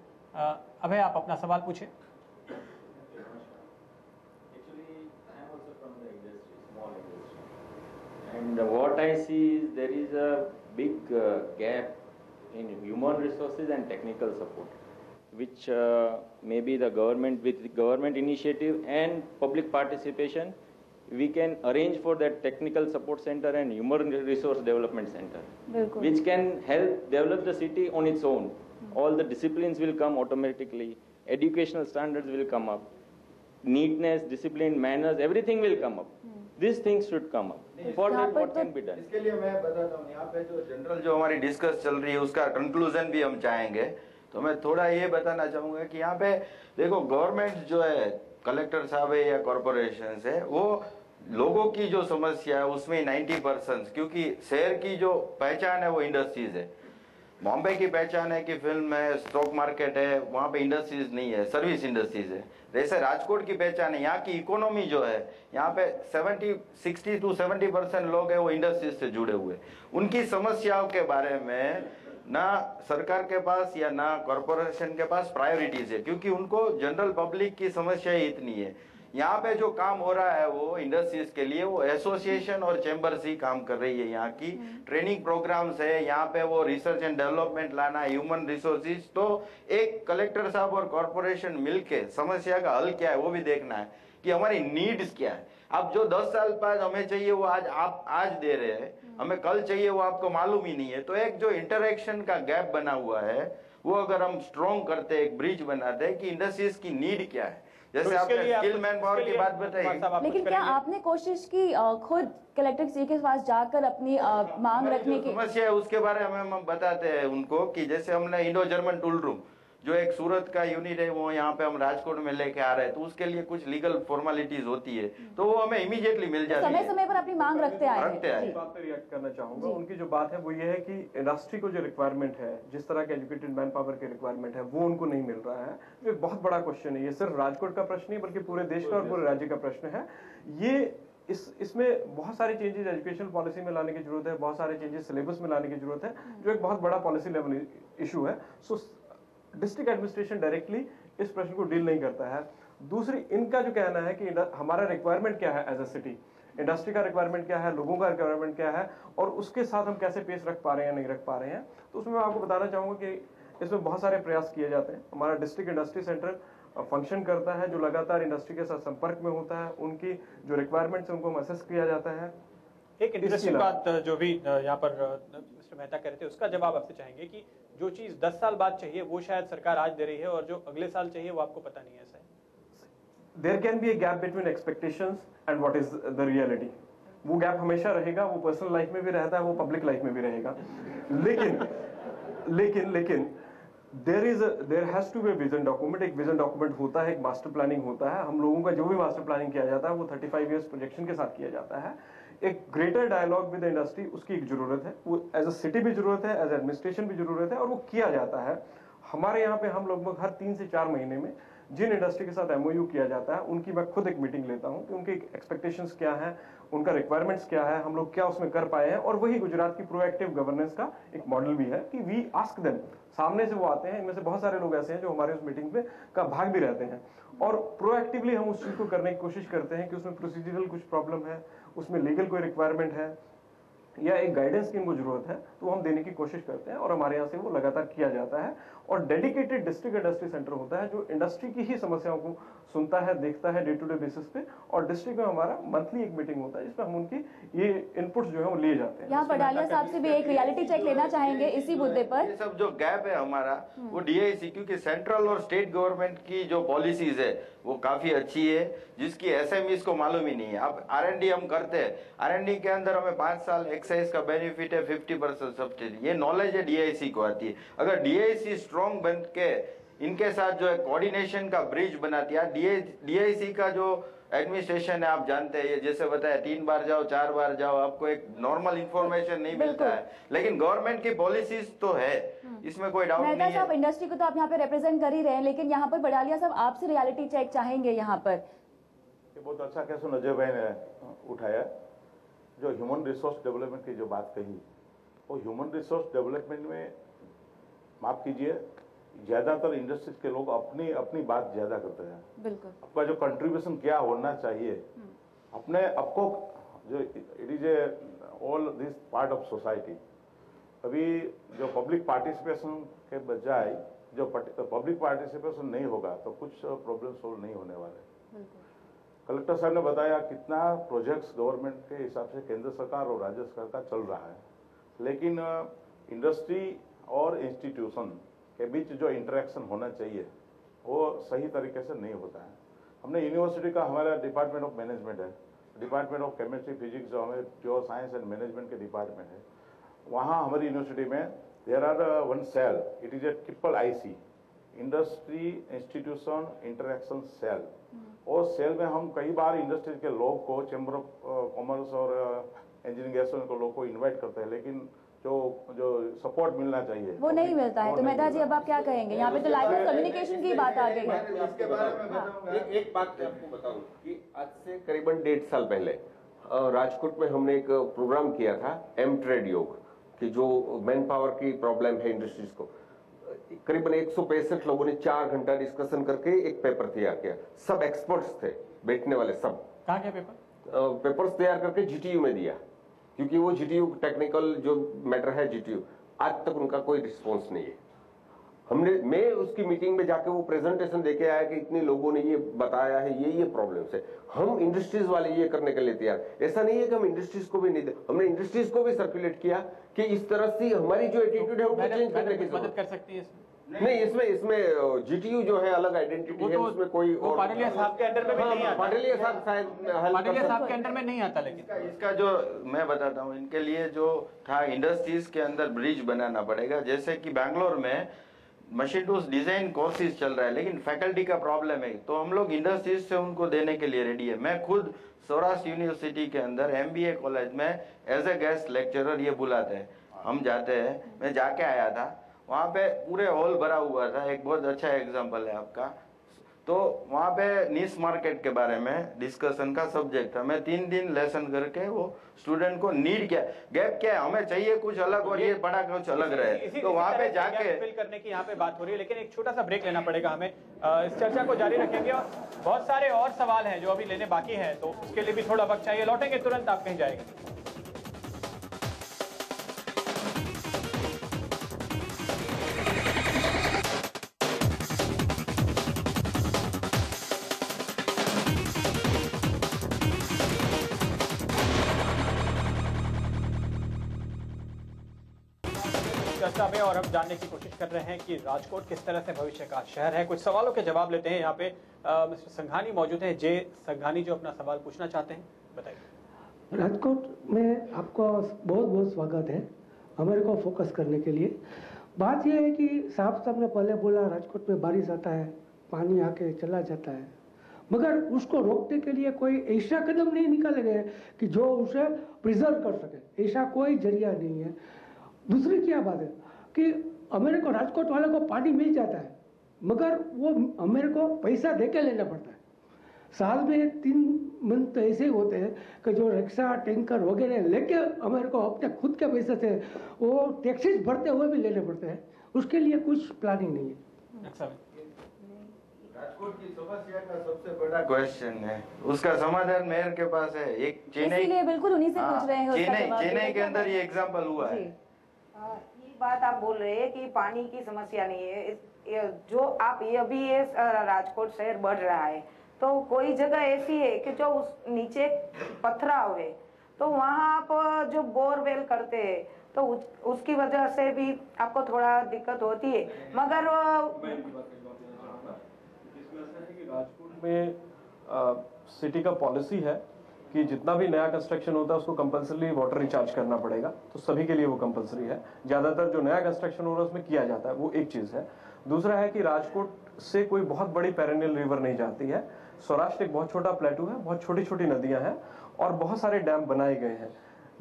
अभय आप अपना सवाल पूछे। And what I see is there is a big gap in human resources and technical support, which maybe the government, with government initiative and public participation, we can arrange for that technical support center and human resource development center, which can help develop the city on its own. all the disciplines will come automatically, educational standards will come up, neatness, discipline, manners, everything will come up. These things should come up. For that, what can be done? इसके लिए मैं बताता हूँ, यहाँ पे जो general जो हमारी डिस्कस चल रही है उसका कंक्लूजन भी हम चाहेंगे। तो मैं थोड़ा ये बताना चाहूंगा कि यहाँ पे देखो, गवर्नमेंट जो है, कलेक्टर साहब है या कॉरपोरेशन है, वो लोगों की जो समस्या है उसमें 90%, क्योंकि शहर की जो पहचान है वो इंडस्ट्रीज है। बॉम्बे की पहचान है कि फिल्म है, स्टॉक मार्केट है, वहाँ पे इंडस्ट्रीज नहीं है, सर्विस इंडस्ट्रीज है। जैसे राजकोट की पहचान है, यहाँ की इकोनॉमी जो है, यहाँ पे 60 to 70% लोग है वो इंडस्ट्रीज से जुड़े हुए। उनकी समस्याओं के बारे में ना सरकार के पास या ना कॉरपोरेशन के पास प्रायोरिटीज है, क्योंकि उनको जनरल पब्लिक की समस्या ही इतनी है। यहाँ पे जो काम हो रहा है वो इंडस्ट्रीज के लिए वो एसोसिएशन और चैम्बर्स ही काम कर रही है। यहाँ की ट्रेनिंग प्रोग्राम्स है, यहाँ पे वो रिसर्च एंड डेवलपमेंट लाना, ह्यूमन रिसोर्सेज। तो एक कलेक्टर साहब और कॉरपोरेशन मिलके समस्या का हल क्या है वो भी देखना है कि हमारी नीड्स क्या है। अब जो 10 साल बाद हमें चाहिए वो आज आप आज दे रहे हैं, हमें कल चाहिए वो आपको मालूम ही नहीं है। तो एक जो इंटरेक्शन का गैप बना हुआ है वो अगर हम स्ट्रॉन्ग करते, एक ब्रिज बनाते हैं कि इंडस्ट्रीज की नीड क्या है। जैसे आपने स्किल मैन पावर की बात बताई, लेकिन क्या आपने कोशिश की खुद कलेक्टर जी के पास जाकर अपनी मांग रखने की? समस्या है उसके बारे में हम बताते हैं उनको कि जैसे हमने इंडो जर्मन टूल रूम जो एक सूरत का यूनिट है वो यहाँ पे हम राजकोट में लेके आ रहे हैं, तो उसके लिए कुछ लीगल फॉर्मेलिटीज होती है, तो वो हमें इमीडिएटली मिल जाती है। समय समय पर अपनी मांग रखते आए। इस बात पे रिएक्ट करना चाहूंगा। उनकी जो बात है वो ये है कि इंडस्ट्री को जो रिक्वायरमेंट है, जिस तरह के एजुकेटेड मैन पावर के रिक्वायरमेंट है वो उनको नहीं मिल रहा है। तो एक बहुत बड़ा क्वेश्चन है, ये सिर्फ राजकोट का प्रश्न नहीं बल्कि पूरे देश का और पूरे राज्य का प्रश्न है। ये इसमें बहुत सारे चेंजेस एजुकेशन पॉलिसी में लाने की जरूरत है, बहुत सारे चेंजेस सिलेबस में लाने की जरूरत है, जो एक बहुत बड़ा पॉलिसी लेवल इशू है। सो डिस्ट्रिक्ट एडमिनिस्ट्रेशन डायरेक्टली इस प्रश्न को डील नहीं करता है। दूसरी, इनका जो कहना है कि हमारा रिक्वायरमेंट क्या है एज अ सिटी, इंडस्ट्री का रिक्वायरमेंट क्या है, लोगों का रिक्वायरमेंट क्या है, और उसके साथ हम कैसे पेश रख पा रहे हैं या नहीं रख पा रहे हैं। तो उसमें मैं आपको बताना चाहूंगा कि इसमें बहुत सारे प्रयास किए जाते हैं। हमारा डिस्ट्रिक्ट इंडस्ट्री सेंटर फंक्शन करता है, जो लगातार इंडस्ट्री के साथ संपर्क में होता है, उनकी जो रिक्वायरमेंट्स है उनको असेस किया जाता है। एक इंटरेस्टिंग बात जो भी यहाँ पर मिस्टर मेहता कह रहे थे उसका जवाब आपसे चाहेंगे कि जो चीज 10 साल बाद चाहिए वो शायद सरकार आज दे रही है और जो अगले साल चाहिए वो आपको पता नहीं है। ऐसा है, there can be a gap between expectations and what is the reality. वो गैप हमेशा रहेगा, वो पर्सनल लाइफ में भी रहता है, वो पब्लिक लाइफ में भी रहेगा। लेकिन there has to be vision document. एक विजन डॉक्यूमेंट होता है, एक मास्टर प्लानिंग होता है। हम लोगों का जो भी मास्टर प्लानिंग किया जाता है वो 35 इयर्स प्रोजेक्शन के साथ किया जाता है। एक ग्रेटर डायलॉग विद इंडस्ट्री उसकी एक जरूरत है, वो एज अ सिटी भी जरूरत है, एज एडमिनिस्ट्रेशन भी जरूरत है, और वो किया जाता है। हमारे यहाँ पे हम लगभग हर 3 से 4 महीने में जिन इंडस्ट्री के साथ एमओयू किया जाता है उनकी मैं खुद एक मीटिंग लेता हूँ कि उनके एक्सपेक्टेशंस क्या हैं, उनका रिक्वायरमेंट्स क्या है, हम लोग क्या उसमें कर पाए हैं। और वही गुजरात की प्रोएक्टिव गवर्नेंस का एक मॉडल भी है कि वी आस्क देम। सामने से वो आते हैं, इनमें से बहुत सारे लोग ऐसे हैं जो हमारे उस मीटिंग में का भाग भी रहते हैं, और प्रोएक्टिवली हम उस चीज को करने की कोशिश करते हैं कि उसमें प्रोसीजरल कुछ प्रॉब्लम है, उसमें लीगल कोई रिक्वायरमेंट है या एक गाइडेंस की इनको जरूरत है, तो हम देने की कोशिश करते हैं और हमारे यहाँ से वो लगातार किया जाता है। और डेडिकेटेड डिस्ट्रिक्ट इंडस्ट्री सेंटर होता है जो इंडस्ट्री की ही समस्याओं को सुनता है, देखता है डे टू डे बेसिस पे। और डिस्ट्रिक्ट में हमारा मंथली एक मीटिंग होता है जिसमें हम उनकी ये इनपुट्स जो है वो लिए जाते हैं। यहाँ पडालिया साहब से भी एक रियलिटी चेक लेना चाहेंगे इसी मुद्दे पर। ये सब जो गैप है हमारा वो डीआईसी, क्योंकि सेंट्रल और स्टेट गवर्नमेंट की जो पॉलिसीज है वो काफी अच्छी है, जिसकी एसएमईज को मालूम ही नहीं है। अब R&D हम करते हैं, R&D के अंदर हमें 5 साल एक्साइज का बेनिफिट है, 50% सब्सिडी, ये नॉलेज है डीआईसी को आती है। अगर डीआईसी स्ट्रॉन्ग बन के इनके साथ जो है कोऑर्डिनेशन का ब्रिज बनाती है, डीआईसी का जो एडमिनिस्ट्रेशन है आप जानते हैं, ये जैसे बताया 3 बार जाओ 4 बार जाओ, आपको एक नॉर्मल इंफॉर्मेशन नहीं मिलता है, लेकिन गवर्नमेंट की पॉलिसीज तो है, इसमें कोई डाउट नहीं है। इंडस्ट्री को तो आप यहाँ पे रिप्रेजेंट कर ही रहे हैं, लेकिन यहाँ पर बडालिया साहब आपसे रियलिटी चेक चाहेंगे यहाँ पर। ये बहुत अच्छा क्वेश्चन अजय भाई ने उठाया। जो ह्यूमन रिसोर्स डेवलपमेंट की जो बात कही, वो ह्यूमन रिसोर्स डेवलपमेंट में माफ कीजिए ज्यादातर इंडस्ट्रीज के लोग अपनी अपनी बात ज्यादा करते हैं। बिल्कुल, आपका जो कंट्रीब्यूशन क्या होना चाहिए अपने आपको, जो it is A all this part of society. अभी जो पब्लिक पार्टिसिपेशन के बजाय जो पब्लिक पार्टिसिपेशन नहीं होगा तो कुछ प्रॉब्लम सोल्व नहीं होने वाले। कलेक्टर साहब ने बताया कितना प्रोजेक्ट्स गवर्नमेंट के हिसाब से केंद्र सरकार और राज्य सरकार का चल रहा है, लेकिन इंडस्ट्री और इंस्टीट्यूशन के बीच जो इंटरेक्शन होना चाहिए वो सही तरीके से नहीं होता है। हमने यूनिवर्सिटी का, हमारा डिपार्टमेंट ऑफ मैनेजमेंट है, डिपार्टमेंट ऑफ केमिस्ट्री फिजिक्स जो हमें प्योर साइंस एंड मैनेजमेंट के डिपार्टमेंट है, वहाँ हमारी यूनिवर्सिटी में there are one cell, it is a IIIC, industry institution interaction cell. और सेल में हम कई बार इंडस्ट्री के लोग को, चैम्बर ऑफ कॉमर्स और इंजीनियरिंग एसोसिएशन के लोग को इन्वाइट करते हैं, लेकिन जो सपोर्ट मिलना चाहिए वो नहीं मिलता है। तो मेहता जी अब आप क्या कहेंगे? यहाँ पे तो लाइन ऑफ कम्युनिकेशन की बात आ गई है। इसके बारे में बताऊंगा, एक बात आपको बताऊं कि आज से करीबन 1.5 साल पहले राजकोट में हमने एक प्रोग्राम किया था एम ट्रेड योग, कि जो मैन पावर की प्रॉब्लम है इंडस्ट्रीज को, करीबन 165 लोगों ने 4 घंटा डिस्कशन करके एक पेपर तैयार किया। सब एक्सपर्ट्स थे बैठने वाले, सब। कहाँ क्या पेपर? पेपर्स तैयार करके GTU में दिया, क्योंकि वो GTU टेक्निकल जो मैटर है GTU, आज तक उनका कोई रिस्पॉन्स नहीं है। मैं उसकी मीटिंग में जाके वो प्रेजेंटेशन देके आया कि इतने लोगों ने ये बताया है, ये प्रॉब्लम्स है, हम इंडस्ट्रीज वाले ये करने के लिए तैयार। ऐसा नहीं है कि हम इंडस्ट्रीज को भी नहीं दे, हमने इंडस्ट्रीज को भी सर्कुलेट किया कि इस तरह से हमारी जो एटीट्यूड है वो चेंज करने की मदद कर सकती है नहीं। इसमें GTU जो है अलग आइडेंटिटी है, उसमें कोई और पाटलिया साहब के अंडर में भी नहीं आता। पाटलिया साहब शायद पाटलिया साहब के अंडर में नहीं आता, लेकिन इसका जो मैं बताता हूँ, इनके लिए जो था इंडस्ट्रीज के अंदर ब्रिज बनाना पड़ेगा। जैसे कि बैंगलोर में मशीन टूल्स डिजाइन कोर्सेज चल रहा है, लेकिन फैकल्टी का प्रॉब्लम है, तो हम लोग इंडस्ट्रीज से उनको देने के लिए रेडी है। मैं खुद सौराष्ट्र यूनिवर्सिटी के अंदर MBA कॉलेज में एज ए गेस्ट लेक्चरर ये बुलाते हैं, हम जाते हैं। मैं जाके आया था, वहाँ पे पूरे हॉल भरा हुआ था। एक बहुत अच्छा एग्जांपल है आपका, तो वहाँ पे नीश मार्केट के बारे में डिस्कशन का सब्जेक्ट था। मैं 3 दिन लेसन करके वो स्टूडेंट को नीड क्या, गैप क्या है, हमें चाहिए कुछ अलग और ये बड़ा कुछ अलग रहे, तो वहाँ पे जाके फिल करने की यहाँ पे बात हो रही है। लेकिन एक छोटा सा ब्रेक लेना पड़ेगा हमें, इस चर्चा को जारी रखेंगे और बहुत सारे और सवाल हैं जो अभी लेने बाकी हैं, तो उसके लिए भी थोड़ा वक्त चाहिए। लौटेंगे तुरंत, आप कहीं जाएंगे। चर्चा में और हम जानने की कोशिश कर रहे हैं कि राजकोट किस तरह से भविष्य का शहर है। कुछ सवालों के जवाब लेते हैं। यहाँ पे मिस्टर संघानी मौजूद हैं, जे संघानी, जो अपना सवाल पूछना चाहते हैं, बताइए। राजकोट में आपका बहुत बहुत स्वागत है हमारे को फोकस करने के लिए। बात यह है कि साहब ने पहले बोला राजकोट में बारिश आता है, पानी आके चला जाता है, मगर उसको रोकने के लिए कोई ऐसा कदम नहीं निकाले गए कि जो उसे प्रिजर्व कर सके, ऐसा कोई जरिया नहीं है। दूसरी क्या बात है कि हमारे को राजकोट वाले को पानी मिल जाता है, मगर वो हमारे को पैसा देके लेना पड़ता है। साल में 3 मंथ तो ऐसे ही होते हैं कि जो रिक्शा टैंकर वगैरह लेके हमारे को अपने खुद के पैसे से वो टैक्सेस भरते हुए भी लेने पड़ते हैं, उसके लिए कुछ प्लानिंग नहीं है। राजकोट की समस्या का सबसे बड़ा क्वेश्चन है, उसका समाधान मेयर के पास है। एक चेन्नई, बिल्कुल उन्हीं से पूछ रहे हैं। चेन्नई के अंदर ये एग्जांपल हुआ है। ये बात आप बोल रहे हैं कि पानी की समस्या नहीं है, जो आप ये अभी ये राजकोट शहर बढ़ रहा है, तो कोई जगह ऐसी है कि जो उस नीचे पथराव है, तो वहाँ आप जो बोरवेल करते हैं तो उसकी वजह से भी आपको थोड़ा दिक्कत होती है। मगर राजकोट में सिटी का पॉलिसी है कि जितना भी नया कंस्ट्रक्शन होता है उसको कंपल्सरी वाटर रिचार्ज करना पड़ेगा, तो सभी के लिए वो कंपल्सरी है। ज्यादातर जो नया कंस्ट्रक्शन हो रहा है उसमें किया जाता है, वो एक चीज है। दूसरा है कि राजकोट से कोई बहुत बड़ी पेरेनियल रिवर नहीं जाती है। सौराष्ट्र एक बहुत छोटा प्लेटू है, बहुत छोटी छोटी नदियां हैं और बहुत सारे डैम बनाए गए हैं।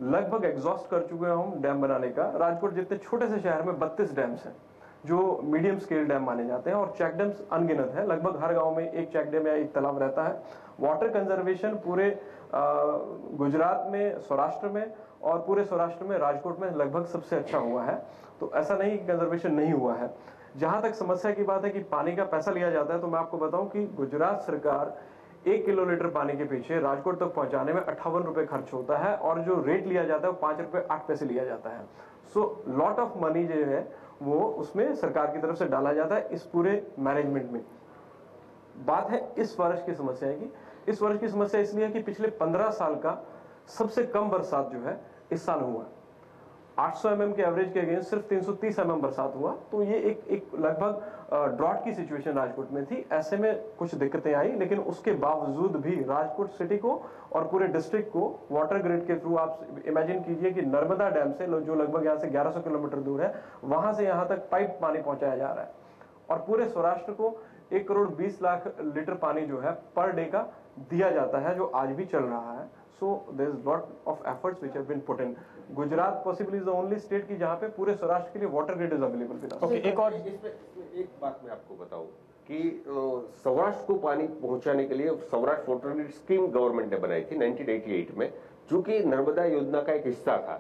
लगभग एग्जॉस्ट कर चुके हैं हम डैम बनाने का। राजकोट जितने छोटे से शहर में 32 डैम्स हैं जो मीडियम स्केल डैम माने जाते हैं और चेक डैम्स अनगिनत है। लगभग हर गांव में एक चेक डैम या एक तालाब रहता है। वाटर कंजर्वेशन पूरे गुजरात में, सौराष्ट्र में और पूरे सौराष्ट्र में राजकोट में लगभग सबसे अच्छा हुआ है। तो ऐसा नहीं कि कंजर्वेशन नहीं हुआ है। जहां तक समस्या की बात है कि पानी का पैसा लिया जाता है, तो मैं आपको बताऊं कि गुजरात सरकार 1 किलोलीटर पानी के पीछे राजकोट तक पहुंचाने में 58 रुपए खर्च होता है और जो रेट लिया जाता है वो 5 रुपए 8 पैसे लिया जाता है। सो लॉट ऑफ मनी जो है वो उसमें सरकार की तरफ से डाला जाता है इस पूरे मैनेजमेंट में। बात है इस वर्ष की समस्या है कि इस वर्ष की समस्या इसलिए है कि पिछले 15 साल का सबसे कम बरसात जो है इस साल हुआ है 800 mm के एवरेज के अगेंस्ट सिर्फ 330 mm बरसात हुआ, तो ये एक लगभग ड्रॉट की सिचुएशन राजकोट में थी। ऐसे में कुछ दिक्कतें आई, लेकिन उसके बावजूद भी राजकोट सिटी को और पूरे डिस्ट्रिक्ट को वाटर ग्रिड के थ्रू, आप इमेजिन कीजिए कि नर्मदा डैम से जो लगभग यहाँ से 1100 किलोमीटर दूर है, वहां से यहाँ तक पाइप पानी पहुंचाया जा रहा है और पूरे सौराष्ट्र को 1 करोड़ 20 लाख लीटर पानी जो है पर डे का दिया जाता है, जो आज भी चल रहा है। So there is lot of efforts which have been put in. Gujarat possibly is the only state की जहाँ पे पूरे सौराष्ट्र के लिए water grid is available with us. Okay, एक और इसमें एक बात मैं आपको बताऊं कि सौराष्ट्र को पानी पहुंचाने के लिए Saurashtra water grid scheme government ने बनाई थी 1988 में, जो कि नर्मदा योजना का एक हिस्सा था।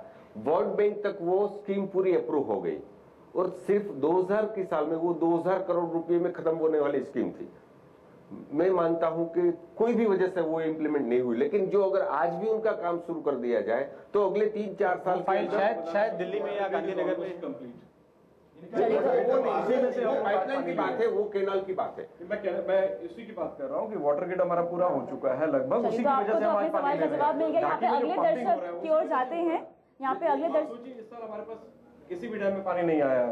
वर्ल्ड बैंक तक वो स्कीम पूरी अप्रूव हो गई और सिर्फ 2000 के साल में वो 2000 करोड़ रुपए में खत्म होने वाली स्कीम थी। मैं मानता हूं कि कोई भी वजह से वो इम्प्लीमेंट नहीं हुई, लेकिन जो अगर आज भी उनका काम शुरू कर दिया जाए तो अगले 3-4 साल फाइल शायद दिल्ली में या गांधीनगर में कंप्लीट। पाइपलाइन की बात है, वो केनाल की बात है। मैं इसी की बात कर रहा हूँ कि वाटर ग्रिड हमारा पूरा हो चुका है लगभग, उसी की वजह से हमारे सवाल का जवाब मिल गया। यहाँ पे अगले दर्शक की ओर जाते हैं। यहाँ पे अगले दर्शक, इस साल हमारे पास किसी भी डैम में पानी नहीं आया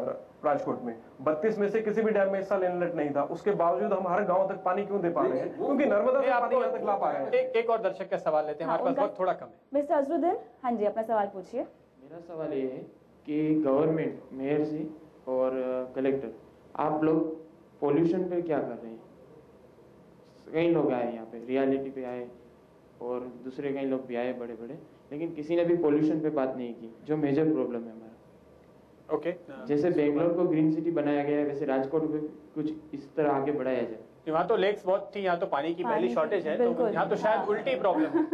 राजकोट में, 32 में से किसी भी डैम में इस साल इनलेट नहीं था। उसके बावजूद हम हर गांव तक पानी क्यों दे पा रहे हैं? क्योंकि नर्मदा से पानी यहाँ तक ला पा रहे हैं। एक और दर्शक का सवाल लेते हैं, हमारे पास वक्त थोड़ा कम है। मिस्टर अजरुद्दीन, हाँ जी, अपना सवाल पूछिए। मेरा सवाल ये है कि गवर्नमेंट, मेयर जी और कलेक्टर, आप लोग पोल्यूशन पे क्या कर रहे हैं? कई लोग आए यहाँ पे, रियलिटी पे आए और दूसरे कई लोग भी आए बड़े बड़े, लेकिन किसी ने भी पोल्यूशन पे बात नहीं की, जो मेजर प्रॉब्लम है हमारा। ओके, जैसे बेंगलोर को ग्रीन सिटी बनाया गया है, वैसे राजकोट को कुछ इस तरह आगे बढ़ाया जाए। यहाँ तो लेक्स बहुत थी, यहाँ तो पानी की पहली शॉर्टेज है, तो यहाँ तो शायद उल्टी प्रॉब्लम है।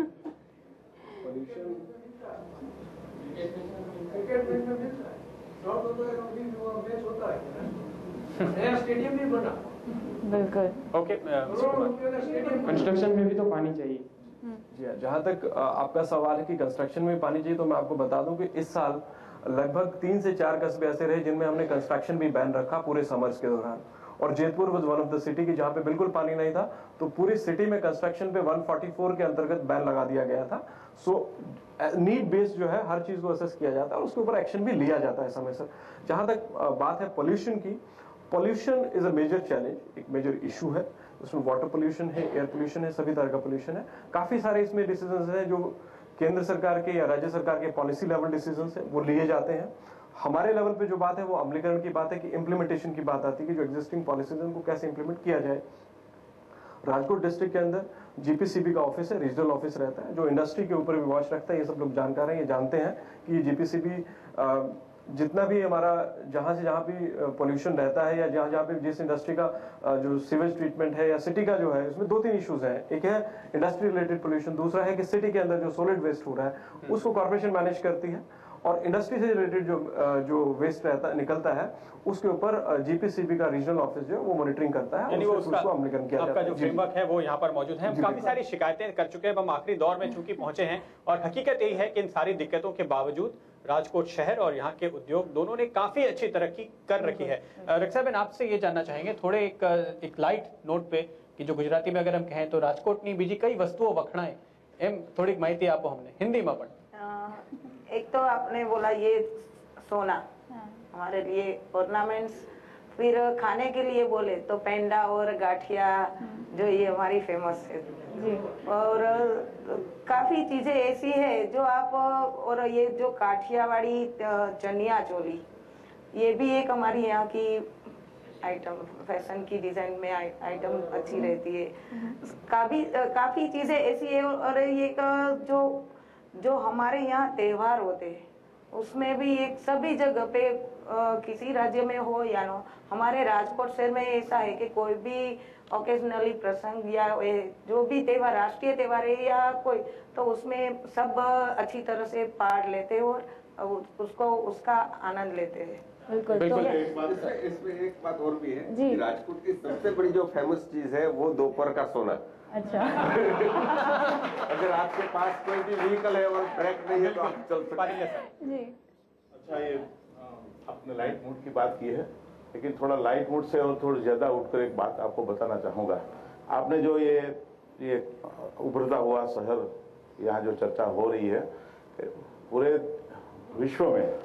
स्टेडियम भी बना। बिल्कुल। ओके, कंस्ट्रक्शन में भी तो पानी चाहिए। जी, जहाँ तक आपका सवाल है कि कंस्ट्रक्शन में पानी चाहिए, तो मैं आपको बता दूं कि इस साल लगभग 3 से 4 कस्बे ऐसे रहे जिनमें हमने कंस्ट्रक्शन भी बैन रखा पूरे समर्स के दौरान, और Jaipur was one of the city की जहाँ पे बिल्कुल पानी नहीं था, तो पूरी सिटी में कंस्ट्रक्शन पे 144 के अंतर्गत बैन लगा दिया गया था। सो नीड बेस्ड जो है हर चीज को असेस किया जाता है और उसके ऊपर एक्शन भी लिया जाता है समय से। जहां तक बात है पोल्यूशन की, pollution is a major challenge, एक मेजर इशू है। उसमें वाटर पोल्यूशन है, एयर पोल्यूशन है, सभी तरह का पोल्यूशन है। काफी सारे इसमें डिसीजंस हैं जो केंद्र सरकार के या राज्य सरकार के पॉलिसी लेवल डिसीजंस है, वो लिए जाते हैं। हमारे लेवल पे जो बात है वो अमलीकरण की बात है, कि इम्प्लीमेंटेशन की बात आती है कि जो एग्जिस्टिंग पॉलिसीज है उनको कैसे इंप्लीमेंट किया जाए। राजकोट डिस्ट्रिक्ट के अंदर जीपीसीबी का ऑफिस है, रीजनल ऑफिस रहता है, जो इंडस्ट्री के ऊपर भी वॉच रखता है। ये सब लोग जानकार हैं, ये जानते हैं कि जीपीसीबी जितना भी हमारा जहां से जहां भी पोल्यूशन रहता है या जहां जहां पे जिस इंडस्ट्री का जो सीवेज ट्रीटमेंट है या सिटी का जो है, इसमें 2-3 इश्यूज हैं। एक है इंडस्ट्री रिलेटेड पोल्यूशन, दूसरा है कि सिटी के अंदर जो सॉलिड वेस्ट हो रहा है उसको कॉर्पोरेशन मैनेज करती है, और इंडस्ट्री से रिलेटेड जो वेस्ट रहता निकलता है उसके ऊपर जीपीसीबी का रीजनल ऑफिस जो है वो मॉनिटरिंग करता है, यानी वो उसको अमलीकरण किया जाता आपका है। जो फ्रेमवर्क है वो यहाँ पर मौजूद है। हम काफी सारी शिकायतें कर चुके हैं, हम आखिरी दौर में चूंकि पहुंचे हैं, और हकीकत यही है कि इन सारी दिक्कतों के बावजूद राजकोट शहर और यहाँ के उद्योग दोनों ने काफी अच्छी तरक्की कर रखी है। रक्षाबेन, आपसे ये जानना चाहेंगे थोड़े एक लाइट नोट पे कि जो गुजराती में अगर हम कहें तो राजकोटनी बीजी कई वस्तुओं वखणाएं एम थोड़ी माहिती आपको हमने हिंदी में पण। एक तो आपने बोला ये सोना हमारे लिए ऑर्नामेंट्स, फिर खाने के लिए बोले तो पेंडा और गाठिया जो ये हमारी फेमस है, और काफी चीजें ऐसी है जो आप, और ये जो काठियावाड़ी चनिया चोली ये भी एक हमारी यहाँ की आइटम, फैशन की डिजाइन में आइटम अच्छी रहती है। काफी चीजें ऐसी है, और ये जो हमारे यहाँ त्योहार होते हैं उसमें भी एक सभी जगह पे किसी राज्य में हो या न, हमारे राजकोट शहर में ऐसा है कि कोई भी ओकेजनली प्रसंग या जो भी त्योहार, राष्ट्रीय त्योहार है या कोई, तो उसमें सब अच्छी तरह से पार्ट लेते हैं और उसको उसका आनंद लेते हैं। बिल्कुल। इसमें एक बात और भी है कि राजकोट की सबसे बड़ी जो फेमस चीज है वो दोपहर का सोना। अच्छा। अगर आपके पास कोई भी व्हीकल है और ब्रेक नहीं है तो आप चल सकते हैं। अच्छा, ये आपने लाइट मूड की बात की है, लेकिन थोड़ा लाइट मूड से और थोड़ा ज्यादा उठकर एक बात आपको बताना चाहूंगा। आपने जो ये उभरता हुआ शहर यहाँ जो चर्चा हो रही है, पूरे विश्व में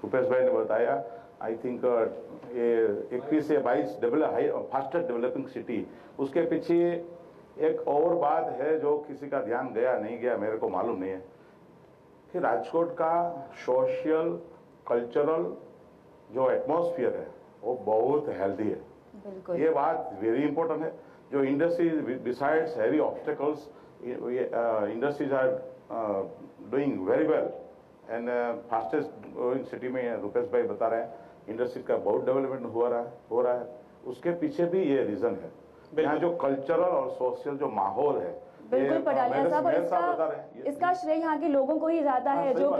रुपेश भाई ने बताया, आई थिंक ये 21 से 22 फास्टेस्ट डेवलपिंग सिटी, उसके पीछे एक और बात है जो किसी का ध्यान गया नहीं गया मेरे को मालूम नहीं है कि राजकोट का सोशल कल्चरल जो एटमॉस्फेयर है वो बहुत हेल्दी है। ये बात वेरी इंपॉर्टेंट है। जो industry besides heavy obstacles, industries are doing very well and fastest growing city में रुपेश भाई बता रहे हैं इंडस्ट्रीज का बहुत डेवलपमेंट हो रहा है। उसके पीछे भी ये रीजन है, यहाँ जो कल्चरल और सोशल जो माहौल है। बिल्कुल पटालिया साहब, और इसका श्रेय यहाँ के लोगों को ही जाता है जो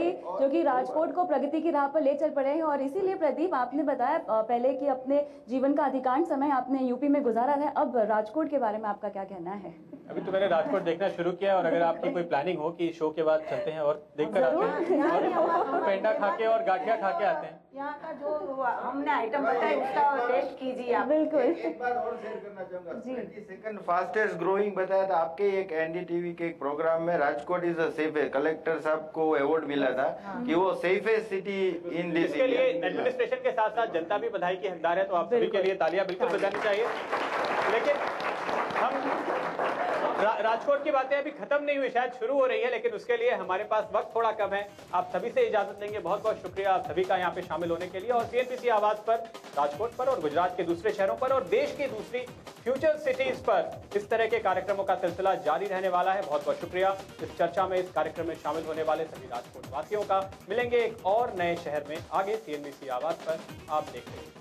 कि राजकोट को प्रगति की राह पर ले चल पड़े हैं। और इसीलिए प्रदीप, आपने बताया पहले कि अपने जीवन का अधिकांश समय आपने यूपी में गुजारा है, अब राजकोट के बारे में आपका क्या कहना है? अभी तो मैंने राजकोट देखना शुरू किया, और अगर आपकी कोई प्लानिंग हो कि शो के बाद चलते हैं और देखकर आते हैं और पेंडा खा के और गाठिया खा के आते हैं। यहाँ का जो हमने आइटम बताया उसका टेस्ट कीजिए आप। बिल्कुल। एक बात और शेयर करना चाहूंगा, 22nd फास्टेस्ट ग्रोइंग बताया था आपके एक एनडीटीवी के एक प्रोग्राम में। Rajkot is a safest, collector साहब को अवार्ड मिला था कि वो सेफेस्ट सिटी इन दिस। इसके लिए एडमिनिस्ट्रेशन के साथ साथ जनता भी बधाई की हकदार है, तो आप सभी के लिए तालियां बिल्कुल बजानी चाहिए। लेकिन हम राजकोट की बातें अभी खत्म नहीं हुई, शायद शुरू हो रही है, लेकिन उसके लिए हमारे पास वक्त थोड़ा कम है। आप सभी से इजाजत लेंगे। बहुत बहुत शुक्रिया आप सभी का यहाँ पे शामिल होने के लिए, और सीएनबीसी आवाज पर, राजकोट पर और गुजरात के दूसरे शहरों पर और देश की दूसरी फ्यूचर सिटीज पर इस तरह के कार्यक्रमों का सिलसिला जारी रहने वाला है। बहुत बहुत शुक्रिया इस चर्चा में, इस कार्यक्रम में शामिल होने वाले सभी राजकोट वासियों का। मिलेंगे एक और नए शहर में आगे सीएनबीसी आवाज पर, आप देखते रहिए।